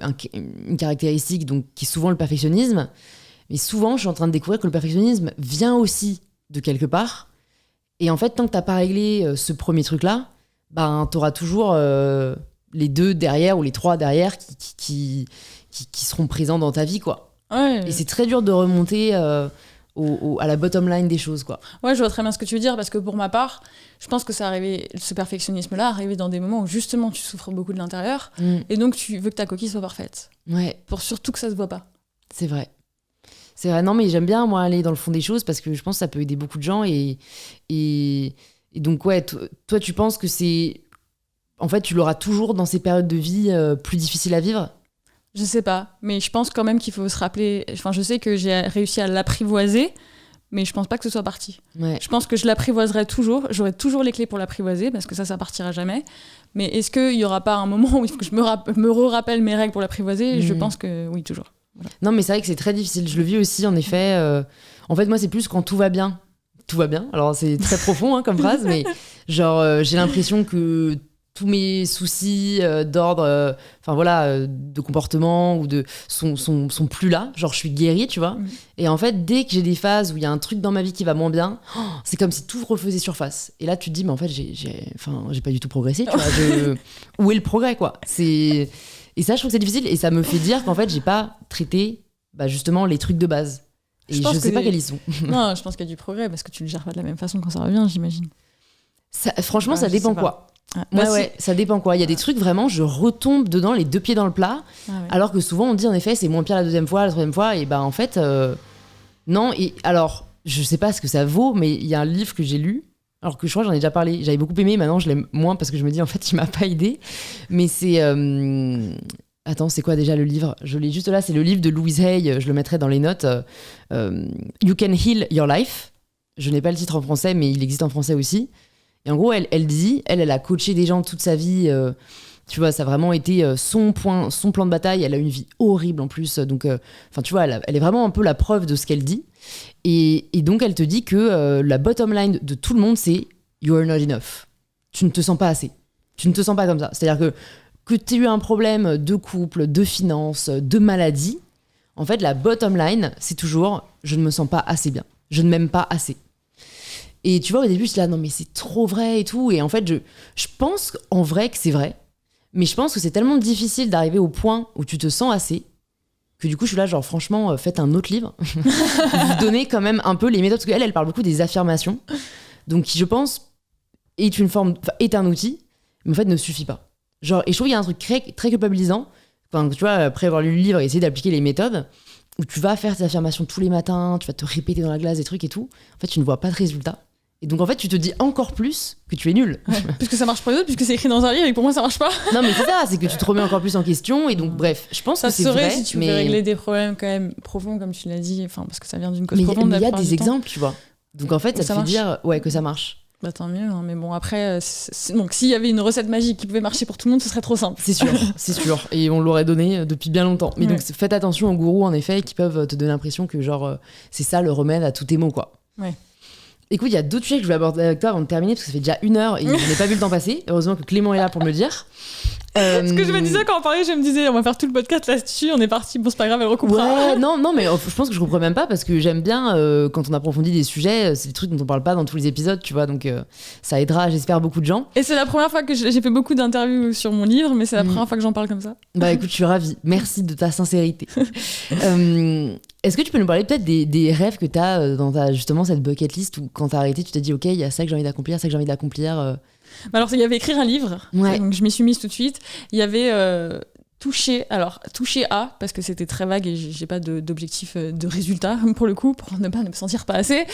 caractéristique donc, qui est souvent le perfectionnisme, mais souvent je suis en train de découvrir que le perfectionnisme vient aussi de quelque part et en fait tant que t'as pas réglé ce premier truc là t'auras toujours les deux derrière ou les trois derrière qui seront présents dans ta vie quoi. Et c'est très dur de remonter à la bottom line des choses quoi. Ouais, je vois très bien ce que tu veux dire parce que pour ma part je pense que ce perfectionnisme là arrivé dans des moments où justement tu souffres beaucoup de l'intérieur et donc tu veux que ta coquille soit parfaite pour surtout que ça se voit pas. C'est vrai, non mais j'aime bien moi aller dans le fond des choses parce que je pense que ça peut aider beaucoup de gens et donc ouais, toi tu penses que c'est en fait tu l'auras toujours dans ces périodes de vie plus difficiles à vivre? Je sais pas, mais je pense quand même qu'il faut se rappeler, je sais que j'ai réussi à l'apprivoiser mais je pense pas que ce soit parti. Je pense que je l'apprivoiserai toujours, j'aurai toujours les clés pour l'apprivoiser parce que ça partira jamais, mais est-ce qu'il y aura pas un moment où il faut que je me rappelle mes règles pour l'apprivoiser? Je pense que oui, toujours. Voilà. Non mais c'est vrai que c'est très difficile, je le vis aussi en effet. En fait moi c'est plus quand tout va bien, alors c'est très profond comme phrase mais genre j'ai l'impression que tous mes soucis d'ordre de comportement ou sont plus là, genre je suis guérie tu vois. Et en fait dès que j'ai des phases où il y a un truc dans ma vie qui va moins bien, c'est comme si tout refaisait surface et là tu te dis mais en fait j'ai pas du tout progressé tu vois, où est le progrès quoi. Et ça, je trouve que c'est difficile et ça me fait dire qu'en fait, j'ai pas traité justement les trucs de base. Et je sais pas quels ils sont. Non, je pense qu'il y a du progrès parce que tu le gères pas de la même façon quand ça revient, j'imagine. Franchement, ça dépend quoi. Ça dépend quoi. Il y a des trucs vraiment, je retombe dedans les deux pieds dans le plat, alors que souvent on dit en effet c'est moins pire la deuxième fois, la troisième fois, et en fait, non. Et alors, je sais pas ce que ça vaut, mais il y a un livre que j'ai lu Alors que je crois que j'en ai déjà parlé. J'avais beaucoup aimé, maintenant je l'aime moins parce que je me dis en fait il m'a pas aidé. Mais c'est... Attends, c'est quoi déjà le livre ? Je l'ai juste là, c'est le livre de Louise Hay, je le mettrai dans les notes. You Can Heal Your Life. Je n'ai pas le titre en français, mais il existe en français aussi. Et en gros, elle dit, elle a coaché des gens toute sa vie. Tu vois, ça a vraiment été son plan de bataille. Elle a une vie horrible en plus. Donc, tu vois, elle est vraiment un peu la preuve de ce qu'elle dit. Et donc, elle te dit que la bottom line de tout le monde, c'est « You are not enough ». Tu ne te sens pas assez. Tu ne te sens pas comme ça. C'est-à-dire que tu aies eu un problème de couple, de finances, de maladie, en fait, la bottom line, c'est toujours « Je ne me sens pas assez bien. Je ne m'aime pas assez ». Et tu vois, au début, je suis là « Non, mais c'est trop vrai et tout ». Et en fait, je pense en vrai que c'est vrai. Mais je pense que c'est tellement difficile d'arriver au point où tu te sens assez que du coup, je suis là, genre, franchement, faites un autre livre. Vous donnez quand même un peu les méthodes. Parce qu'elle parle beaucoup des affirmations. Donc, qui, je pense, est un outil, mais en fait, ne suffit pas. Genre, et je trouve qu'il y a un truc très, très culpabilisant. Enfin, tu vois, après avoir lu le livre et essayer d'appliquer les méthodes, où tu vas faire tes affirmations tous les matins, tu vas te répéter dans la glace des trucs et tout. En fait, tu ne vois pas de résultat. Et donc, en fait, tu te dis encore plus que tu es nul. Ouais, puisque ça marche pour les autres, puisque c'est écrit dans un livre et pour moi, ça marche pas. Non, mais c'est ça, c'est que tu te remets encore plus en question. Et donc, bref, je pense ça que c'est vrai. Si tu veux régler des problèmes quand même profonds, comme tu l'as dit, enfin, parce que ça vient d'une cause mais profonde. Mais il y a des exemples, tu vois. Donc, en fait, ça te fait dire que ça marche. Bah, tant mieux, hein. Mais bon, après, donc s'il y avait une recette magique qui pouvait marcher pour tout le monde, ce serait trop simple. C'est sûr, c'est sûr. Et on l'aurait donné depuis bien longtemps. Mais donc, faites attention aux gourous, en effet, qui peuvent te donner l'impression que, genre, c'est ça le remède à tous tes maux, quoi. Ouais. Écoute, il y a d'autres sujets que je voulais aborder avec toi avant de terminer, parce que ça fait déjà 1 heure et je n'ai pas vu le temps passer. Heureusement que Clément est là pour me le dire. Parce que je me disais, quand on parlait, je me disais, on va faire tout le podcast là-dessus, on est parti, bon, c'est pas grave, elle recoupera. Ouais, non, mais je pense que je reprends même pas, parce que j'aime bien, quand on approfondit des sujets, c'est des trucs dont on parle pas dans tous les épisodes, tu vois, donc ça aidera, j'espère, beaucoup de gens. Et c'est la première fois que j'ai fait beaucoup d'interviews sur mon livre, mais c'est la première fois que j'en parle comme ça. Bah écoute, je suis ravie. Merci de ta sincérité. Est-ce que tu peux nous parler peut-être des rêves que tu as dans justement cette bucket list où quand t'as arrêté, tu t'es dit, ok, il y a ça que j'ai envie d'accomplir, ça que j'ai envie d'accomplir Alors, il y avait écrire un livre, donc je m'y suis mise tout de suite. Il y avait toucher à, parce que c'était très vague et j'ai pas d'objectif de résultat, pour le coup, pour ne pas me sentir pas assez,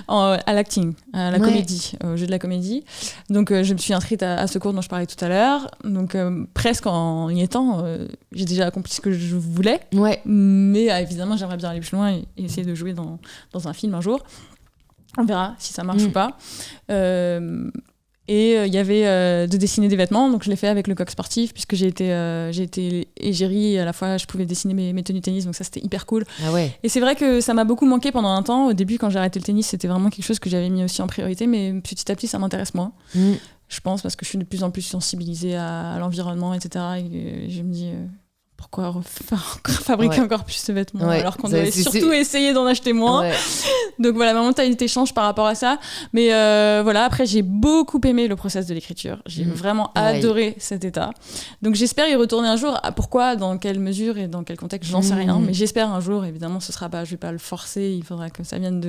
à l'acting, à la comédie, au jeu de la comédie. Donc, je me suis inscrite à ce cours dont je parlais tout à l'heure. Donc, presque en y étant, j'ai déjà accompli ce que je voulais. Ouais. Mais évidemment, j'aimerais bien aller plus loin et essayer de jouer dans un film un jour. On verra si ça marche ou pas. Et il y avait de dessiner des vêtements, donc je l'ai fait avec le coq sportif, puisque j'ai été égérie et à la fois je pouvais dessiner mes tenues de tennis, donc ça c'était hyper cool. Ah ouais. Et c'est vrai que ça m'a beaucoup manqué pendant un temps. Au début, quand j'ai arrêté le tennis, c'était vraiment quelque chose que j'avais mis aussi en priorité, mais petit à petit ça m'intéresse moins. Je pense, parce que je suis de plus en plus sensibilisée à l'environnement, etc. Et je me dis... pourquoi fabriquer encore plus de vêtements alors qu'on devait surtout essayer d'en acheter moins. Donc voilà, ma mentalité change par rapport à ça. Mais voilà, après j'ai beaucoup aimé le process de l'écriture. J'ai vraiment adoré cet état. Donc j'espère y retourner un jour. Pourquoi, dans quelle mesure et dans quel contexte, j'en sais rien. Mais j'espère un jour, évidemment, je vais pas le forcer. Il faudra que ça vienne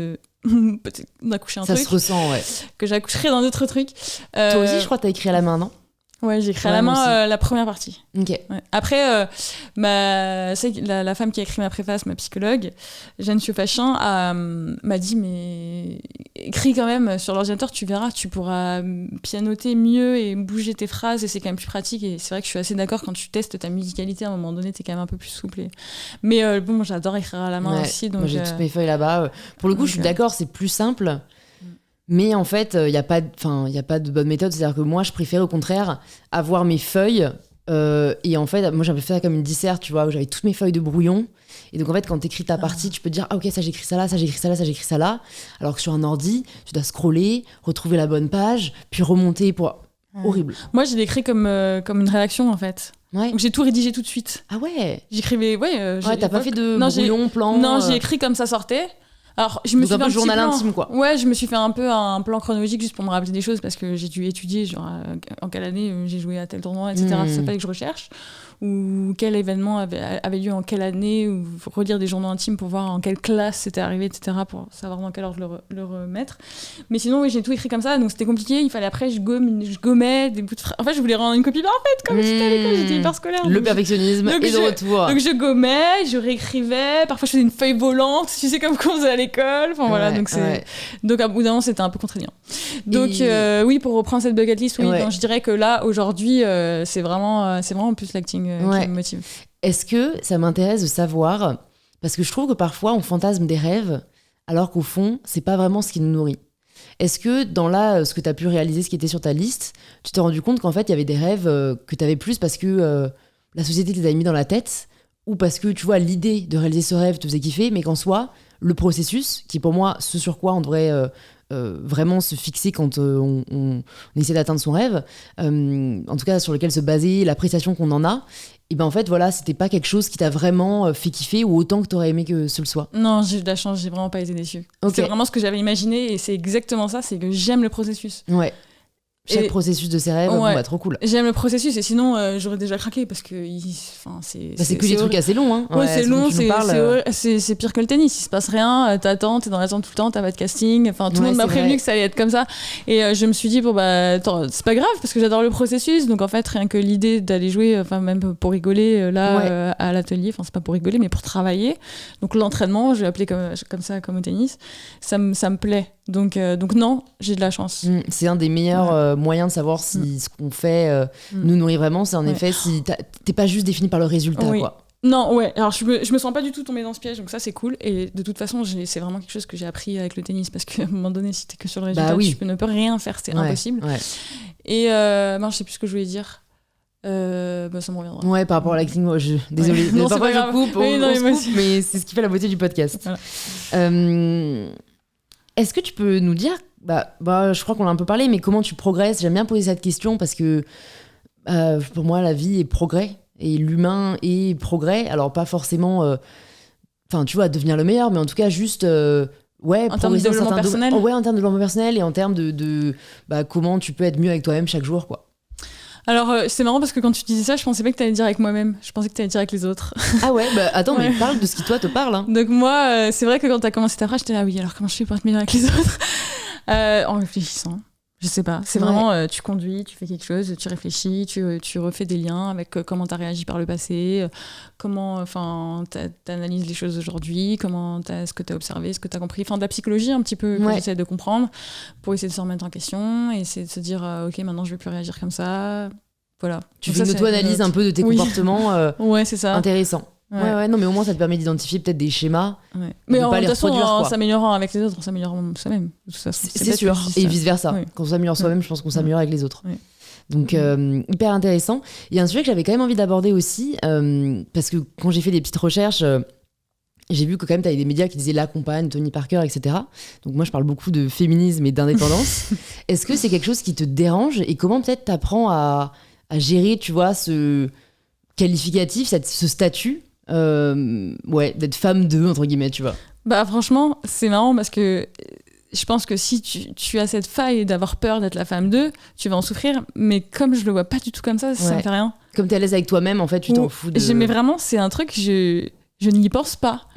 peut-être d'accoucher un truc. Ça se ressent, que j'accoucherai dans d'autres trucs. Toi aussi, je crois que t'as écrit à la main, non ? Ouais, j'ai écrit à la main la première partie. Ok. Ouais. Après, la femme qui a écrit ma préface, ma psychologue, Jeanne Siofachin, m'a dit, mais écris quand même sur l'ordinateur, tu verras, tu pourras pianoter mieux et bouger tes phrases et c'est quand même plus pratique. Et c'est vrai que je suis assez d'accord, quand tu testes ta musicalité, à un moment donné, t'es quand même un peu plus souple. Mais bon, j'adore écrire à la main aussi. Donc, moi, j'ai toutes mes feuilles là-bas. Pour le coup, je suis d'accord, c'est plus simple. Mais en fait, il n'y a pas de bonne méthode. C'est-à-dire que moi, je préfère au contraire avoir mes feuilles. Et en fait, moi, j'avais fait ça comme une disserte, tu vois, où j'avais toutes mes feuilles de brouillon. Et donc, en fait, quand tu écris ta partie, tu peux te dire, ah ok, ça j'écris ça là, ça j'écris ça là, ça j'écris ça là. Alors que sur un ordi, tu dois scroller, retrouver la bonne page, puis remonter pour... Horrible. Moi, j'ai écrit comme une rédaction, en fait. Ouais. Donc j'ai tout rédigé tout de suite. Ah ouais. J'écrivais, t'as pas fait de brouillon, plan Non, j'ai écrit comme ça sortait. Alors, je me suis fait un journal intime, quoi. Ouais, je me suis fait un peu un plan chronologique juste pour me rappeler des choses parce que j'ai dû étudier, genre, en quelle année j'ai joué à tel tournoi, etc. Ça fallait que je recherche. ou quel événement avait lieu en quelle année, ou relire des journaux intimes pour voir en quelle classe c'était arrivé, etc., pour savoir dans quel ordre le remettre. Mais sinon, oui, j'ai tout écrit comme ça, donc c'était compliqué. Il fallait après, je gommais des bouts de phrases. En fait, je voulais rendre une copie parfaite, comme j'étais à l'école, j'étais hyper scolaire. Le perfectionnisme est de retour. Donc je gommais, je réécrivais, parfois je faisais une feuille volante, tu sais, comme qu'on faisait à l'école. Enfin voilà, donc à bout d'un moment, c'était un peu contraignant. Donc oui, pour reprendre cette bucket list, oui, donc, je dirais que là, aujourd'hui, c'est vraiment plus l'acting qui me motive. Est-ce que ça m'intéresse de savoir, parce que je trouve que parfois on fantasme des rêves, alors qu'au fond, c'est pas vraiment ce qui nous nourrit. Est-ce que dans ce que tu as pu réaliser, ce qui était sur ta liste, tu t'es rendu compte qu'en fait, il y avait des rêves que tu avais plus parce que la société te les avait mis dans la tête, ou parce que, tu vois, l'idée de réaliser ce rêve te faisait kiffer, mais qu'en soi, le processus, qui est pour moi ce sur quoi on devrait vraiment se fixer quand on essaie d'atteindre son rêve, en tout cas sur lequel se baser, l'appréciation qu'on en a, et ben en fait voilà, c'était pas quelque chose qui t'a vraiment fait kiffer ou autant que t'aurais aimé que ce le soit. Non, j'ai eu de la chance, j'ai vraiment pas été déçue. C'est vraiment ce que j'avais imaginé, et c'est exactement ça, c'est que j'aime le processus. Ouais. Chaque processus de ses rêves, trop cool. J'aime le processus, et sinon j'aurais déjà craqué parce que c'est que des trucs assez longs. Hein. Ouais, c'est long, c'est pire que le tennis. Il se passe rien, t'attends, t'es dans l'attente tout le temps, t'as pas de casting. Enfin, tout le monde m'a prévenu que ça allait être comme ça. Et je me suis dit, attends, c'est pas grave parce que j'adore le processus. Donc en fait, rien que l'idée d'aller jouer, même pour rigoler à l'atelier, c'est pas pour rigoler, mais pour travailler. Donc l'entraînement, je vais appeler comme ça, comme au tennis, ça me plaît. Donc non, j'ai de la chance. C'est un des meilleurs moyens de savoir si ce qu'on fait nous nourrit vraiment. C'est en effet si t'es pas juste défini par le résultat, quoi. Non, ouais. Alors je me sens pas du tout tombée dans ce piège, donc ça c'est cool. Et de toute façon, c'est vraiment quelque chose que j'ai appris avec le tennis, parce qu'à un moment donné, si t'es que sur le résultat, tu ne peux rien faire, c'est impossible. Ouais. Et je sais plus ce que je voulais dire. Ça me reviendra. Ouais, par rapport à l'acting, désolée. Non, parfois je coupe, mais c'est ce qui fait la beauté du podcast. Voilà. Est-ce que tu peux nous dire, je crois qu'on a un peu parlé, mais comment tu progresses ? J'aime bien poser cette question parce que pour moi, la vie est progrès et l'humain est progrès. Alors, pas forcément, tu vois, devenir le meilleur, mais en tout cas, juste, en termes de développement personnel. En termes de développement personnel et en termes de comment tu peux être mieux avec toi-même chaque jour, quoi. Alors, c'est marrant parce que quand tu disais ça, je pensais pas que t'allais dire avec moi-même. Je pensais que t'allais dire avec les autres. Ah ouais, attends, mais parle de ce qui, toi, te parle. Hein. Donc moi, c'est vrai que quand t'as commencé ta phrase, j'étais là, oui, alors comment je fais pour être meilleure avec les autres en réfléchissant. Je sais pas. C'est vraiment, tu conduis, tu fais quelque chose, tu réfléchis, tu refais des liens avec comment t'as réagi par le passé, comment t'analyses les choses aujourd'hui, ce que t'as observé, ce que t'as compris. Enfin, de la psychologie un petit peu que j'essaie de comprendre pour essayer de se remettre en question et essayer de se dire, ok, maintenant je vais plus réagir comme ça. Voilà. Tu fais une auto-analyse un peu de tes comportements. Ouais, c'est ça. Intéressant. Ouais, non, mais au moins ça te permet d'identifier peut-être des schémas. Ouais. Mais de toute façon, en s'améliorant avec les autres, on s'améliore soi-même. C'est sûr, et vice-versa. Ouais. Quand on s'améliore soi-même, je pense qu'on s'améliore avec les autres. Ouais. Donc, hyper intéressant. Il y a un sujet que j'avais quand même envie d'aborder aussi, parce que quand j'ai fait des petites recherches, j'ai vu que quand même t'avais des médias qui disaient La Compagne, Tony Parker, etc. Donc moi, je parle beaucoup de féminisme et d'indépendance. Est-ce que c'est quelque chose qui te dérange ? Et comment peut-être t'apprends à gérer, tu vois, ce qualificatif, ce statut d'être femme de, entre guillemets, tu vois. Franchement, c'est marrant parce que je pense que si tu as cette faille d'avoir peur d'être la femme de, tu vas en souffrir, mais comme je le vois pas du tout comme ça me fait rien. Comme t'es à l'aise avec toi-même, en fait, tu t'en fous de... Mais vraiment, c'est un truc, je n'y pense pas.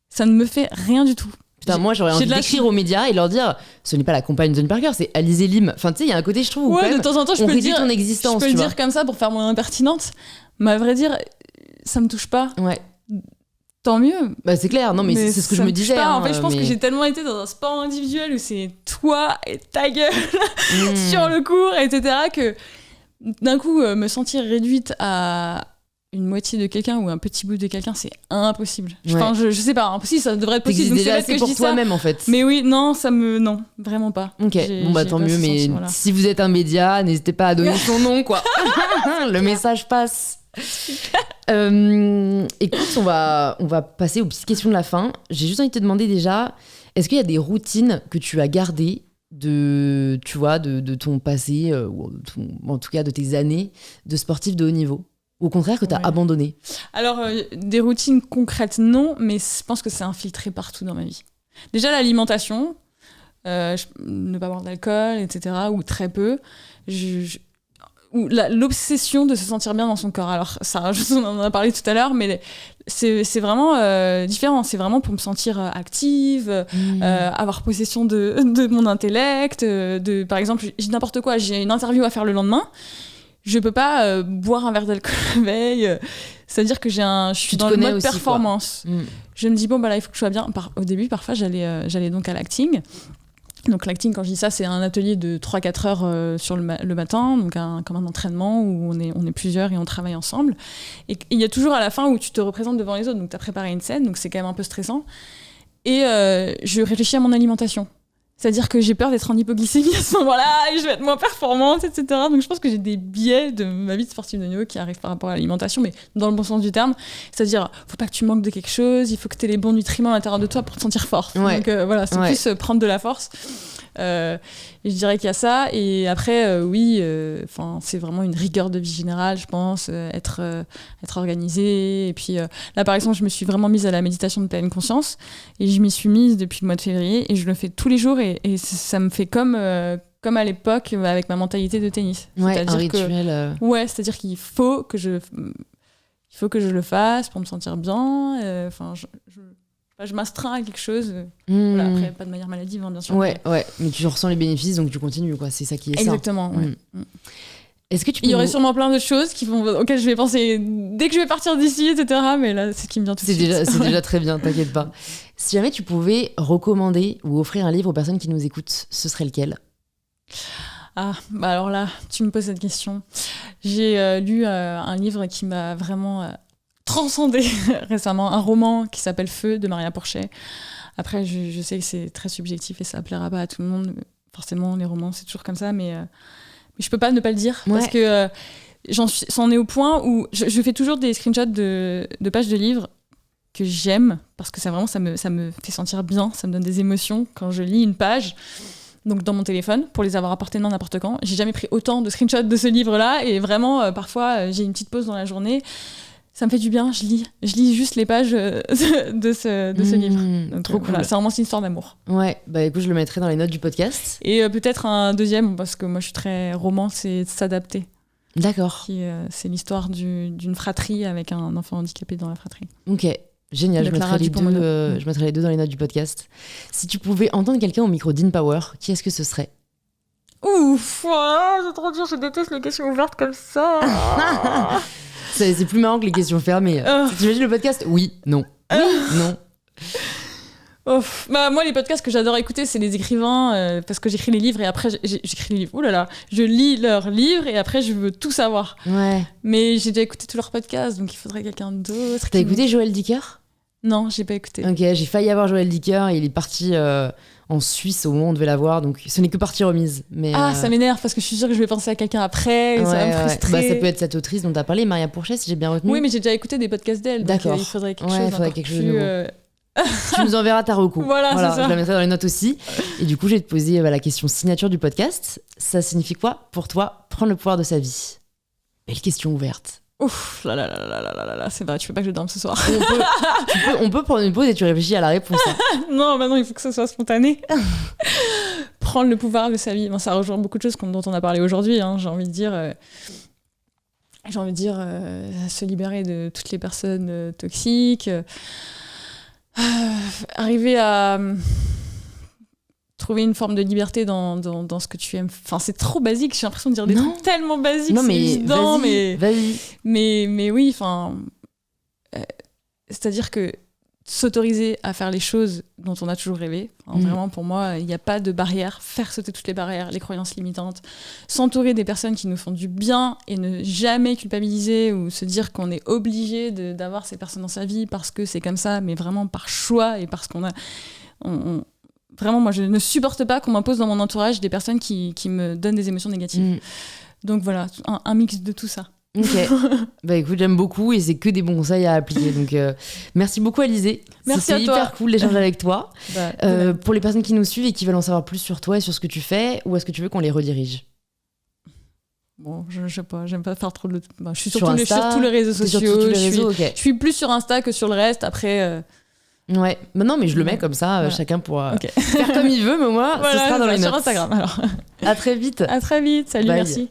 Ça ne me fait rien du tout. Putain, moi j'aurais envie d'écrire aux médias et leur dire ce n'est pas La Compagne de Tony Parker, c'est Alizé Lim. Enfin, tu sais, il y a un côté, je trouve, où quand même, de temps en temps, je peux le dire, ton existence, je peux le dire comme ça pour faire mon impertinente, mais à vrai dire, ça me touche pas. Ouais. Tant mieux. C'est clair, non, mais c'est ce que je me disais. En fait, je pense que j'ai tellement été dans un sport individuel où c'est toi et ta gueule sur le court, etc., que d'un coup, me sentir réduite à une moitié de quelqu'un ou un petit bout de quelqu'un, c'est impossible. Enfin, je sais pas, impossible, ça devrait être possible. Donc c'est déjà assez pour toi-même, en fait. Mais oui, non, non, vraiment pas. Ok, tant mieux, mais si vous êtes un média, n'hésitez pas à donner son nom, quoi. Le message passe. Écoute, on va passer aux petites questions de la fin. J'ai juste envie de te demander déjà, est-ce qu'il y a des routines que tu as gardées de ton passé, ou en tout cas de tes années de sportif de haut niveau, ou au contraire que tu as abandonné? Alors, des routines concrètes, non, mais je pense que c'est infiltré partout dans ma vie. Déjà, l'alimentation, ne pas boire d'alcool, etc., ou très peu. l'obsession de se sentir bien dans son corps. Alors ça, on en a parlé tout à l'heure, mais c'est vraiment différent. C'est vraiment pour me sentir active, avoir possession de mon intellect. Par exemple, j'ai n'importe quoi, j'ai une interview à faire le lendemain. Je peux pas boire un verre d'alcool la veille. C'est-à-dire que je suis dans le mode aussi, performance. Je me dis, bon, là, il faut que je sois bien. Au début, parfois, j'allais donc à l'acting. Donc l'acting, quand je dis ça, c'est un atelier de 3-4 heures sur le matin, donc comme un entraînement où on est plusieurs et on travaille ensemble. Et il y a toujours à la fin où tu te représentes devant les autres, donc tu as préparé une scène, donc c'est quand même un peu stressant. Et je réfléchis à mon alimentation. C'est-à-dire que j'ai peur d'être en hypoglycémie à ce moment-là et je vais être moins performante, etc. Donc je pense que j'ai des biais de ma vie de sportive de niveau qui arrivent par rapport à l'alimentation, mais dans le bon sens du terme. C'est-à-dire, faut pas que tu manques de quelque chose, il faut que tu aies les bons nutriments à l'intérieur de toi pour te sentir fort. Ouais. Donc voilà, c'est plus prendre de la force. Et je dirais qu'il y a ça. Et après, oui, c'est vraiment une rigueur de vie générale, je pense, être organisée. Et puis là, par exemple, je me suis vraiment mise à la méditation de pleine conscience et je m'y suis mise depuis le mois de février et je le fais tous les jours et ça me fait comme à l'époque avec ma mentalité de tennis. Ouais, c'est-à-dire un rituel. Ouais, c'est-à-dire qu'il faut que je le fasse pour me sentir bien. Je m'astreins à quelque chose. Voilà, après, pas de manière maladive, bien sûr. Ouais, mais tu ressens les bénéfices, donc tu continues, quoi. C'est ça qui est exactement, ça. Exactement, ouais. Est-ce que il y aurait sûrement plein d'autres choses auxquelles je vais penser dès que je vais partir d'ici, etc. Mais là, c'est ce qui me vient tout de suite. C'est déjà très bien, t'inquiète pas. Si jamais tu pouvais recommander ou offrir un livre aux personnes qui nous écoutent, ce serait lequel ? Ah, bah alors là, tu me poses cette question. J'ai lu un livre qui m'a vraiment... transcendé récemment, un roman qui s'appelle Feu de Maria Porchet. Après, je sais que c'est très subjectif et ça plaira pas à tout le monde. Forcément, les romans, c'est toujours comme ça, mais je peux pas ne pas le dire parce que c'en est au point où je fais toujours des screenshots de pages de livres que j'aime parce que ça me fait sentir bien, ça me donne des émotions quand je lis une page. Donc dans mon téléphone, pour les avoir apportés n'importe quand. J'ai jamais pris autant de screenshots de ce livre-là et vraiment, parfois, j'ai une petite pause dans la journée. Ça me fait du bien, je lis juste les pages de ce livre. Donc, trop cool. Voilà, c'est vraiment une histoire d'amour. Ouais, bah écoute, je le mettrai dans les notes du podcast. Et peut-être un deuxième, parce que moi je suis très roman, c'est S'adapter. D'accord. C'est l'histoire d'une fratrie avec un enfant handicapé dans la fratrie. Ok, génial, je mettrai les deux dans les notes du podcast. Si tu pouvais entendre quelqu'un au micro d'InPower, qui est-ce que ce serait ? Ouf, c'est trop dur, je déteste les questions ouvertes comme ça. C'est plus marrant que les questions fermées. Tu imagines le podcast ? Oui, non. Oui, non. Bah, moi, les podcasts que j'adore écouter, c'est les écrivains, parce que j'écris les livres et après, j'écris les livres. Ouh là là, je lis leurs livres et après, je veux tout savoir. Ouais. Mais j'ai déjà écouté tous leurs podcasts, donc il faudrait quelqu'un d'autre. T'as écouté Joël Dicker ? Non, j'ai pas écouté. Ok, j'ai failli avoir Joël Dicker et il est parti en Suisse au moment où on devait l'avoir, donc ce n'est que partie remise. Mais, ça m'énerve parce que je suis sûre que je vais penser à quelqu'un après et ça va me frustrer. Bah, ça peut être cette autrice dont t'as parlé, Maria Porchet, si j'ai bien retenu. Oui, mais j'ai déjà écouté des podcasts d'elle. D'accord. Donc il faudrait quelque chose de nouveau. Tu nous enverras ta reco. Voilà, c'est ça. Je la mettrai dans les notes aussi. Et du coup, je vais te poser la question signature du podcast. Ça signifie quoi pour toi prendre le pouvoir de sa vie ? Belle question ouverte. Ouf, là, c'est vrai, tu veux pas que je dorme ce soir. On peut prendre une pause et tu réfléchis à la réponse. Non, maintenant il faut que ce soit spontané. Prendre le pouvoir de sa vie. Bon, ça rejoint beaucoup de choses dont on a parlé aujourd'hui. J'ai envie de dire, se libérer de toutes les personnes toxiques. Arriver à trouver une forme de liberté dans ce que tu aimes. Enfin, c'est trop basique, j'ai l'impression de dire des trucs tellement basiques. Non, mais c'est évident, vas-y. Mais oui, enfin, c'est-à-dire que s'autoriser à faire les choses dont on a toujours rêvé, vraiment pour moi, il n'y a pas de barrière, faire sauter toutes les barrières, les croyances limitantes, s'entourer des personnes qui nous font du bien et ne jamais culpabiliser ou se dire qu'on est obligé d'avoir ces personnes dans sa vie parce que c'est comme ça, mais vraiment par choix et parce qu'on a... Vraiment, moi, je ne supporte pas qu'on m'impose dans mon entourage des personnes qui me donnent des émotions négatives. Donc voilà, un mix de tout ça. Ok, bah écoute, j'aime beaucoup et c'est que des bons conseils à appliquer. Donc merci beaucoup Alizée. Merci à toi. C'était hyper cool d'échanger avec toi. Pour les personnes qui nous suivent et qui veulent en savoir plus sur toi et sur ce que tu fais, où est-ce que tu veux qu'on les redirige ? Bon, je sais pas, j'aime pas faire trop de... je suis sur tous les réseaux sociaux. Je suis plus sur Insta que sur le reste. Après... Ouais, non mais je le mets comme ça, voilà. Chacun pourra faire comme il veut, mais moi, ce sera dans les notes. Sur Instagram, alors. À très vite. À très vite, salut, Bye. merci.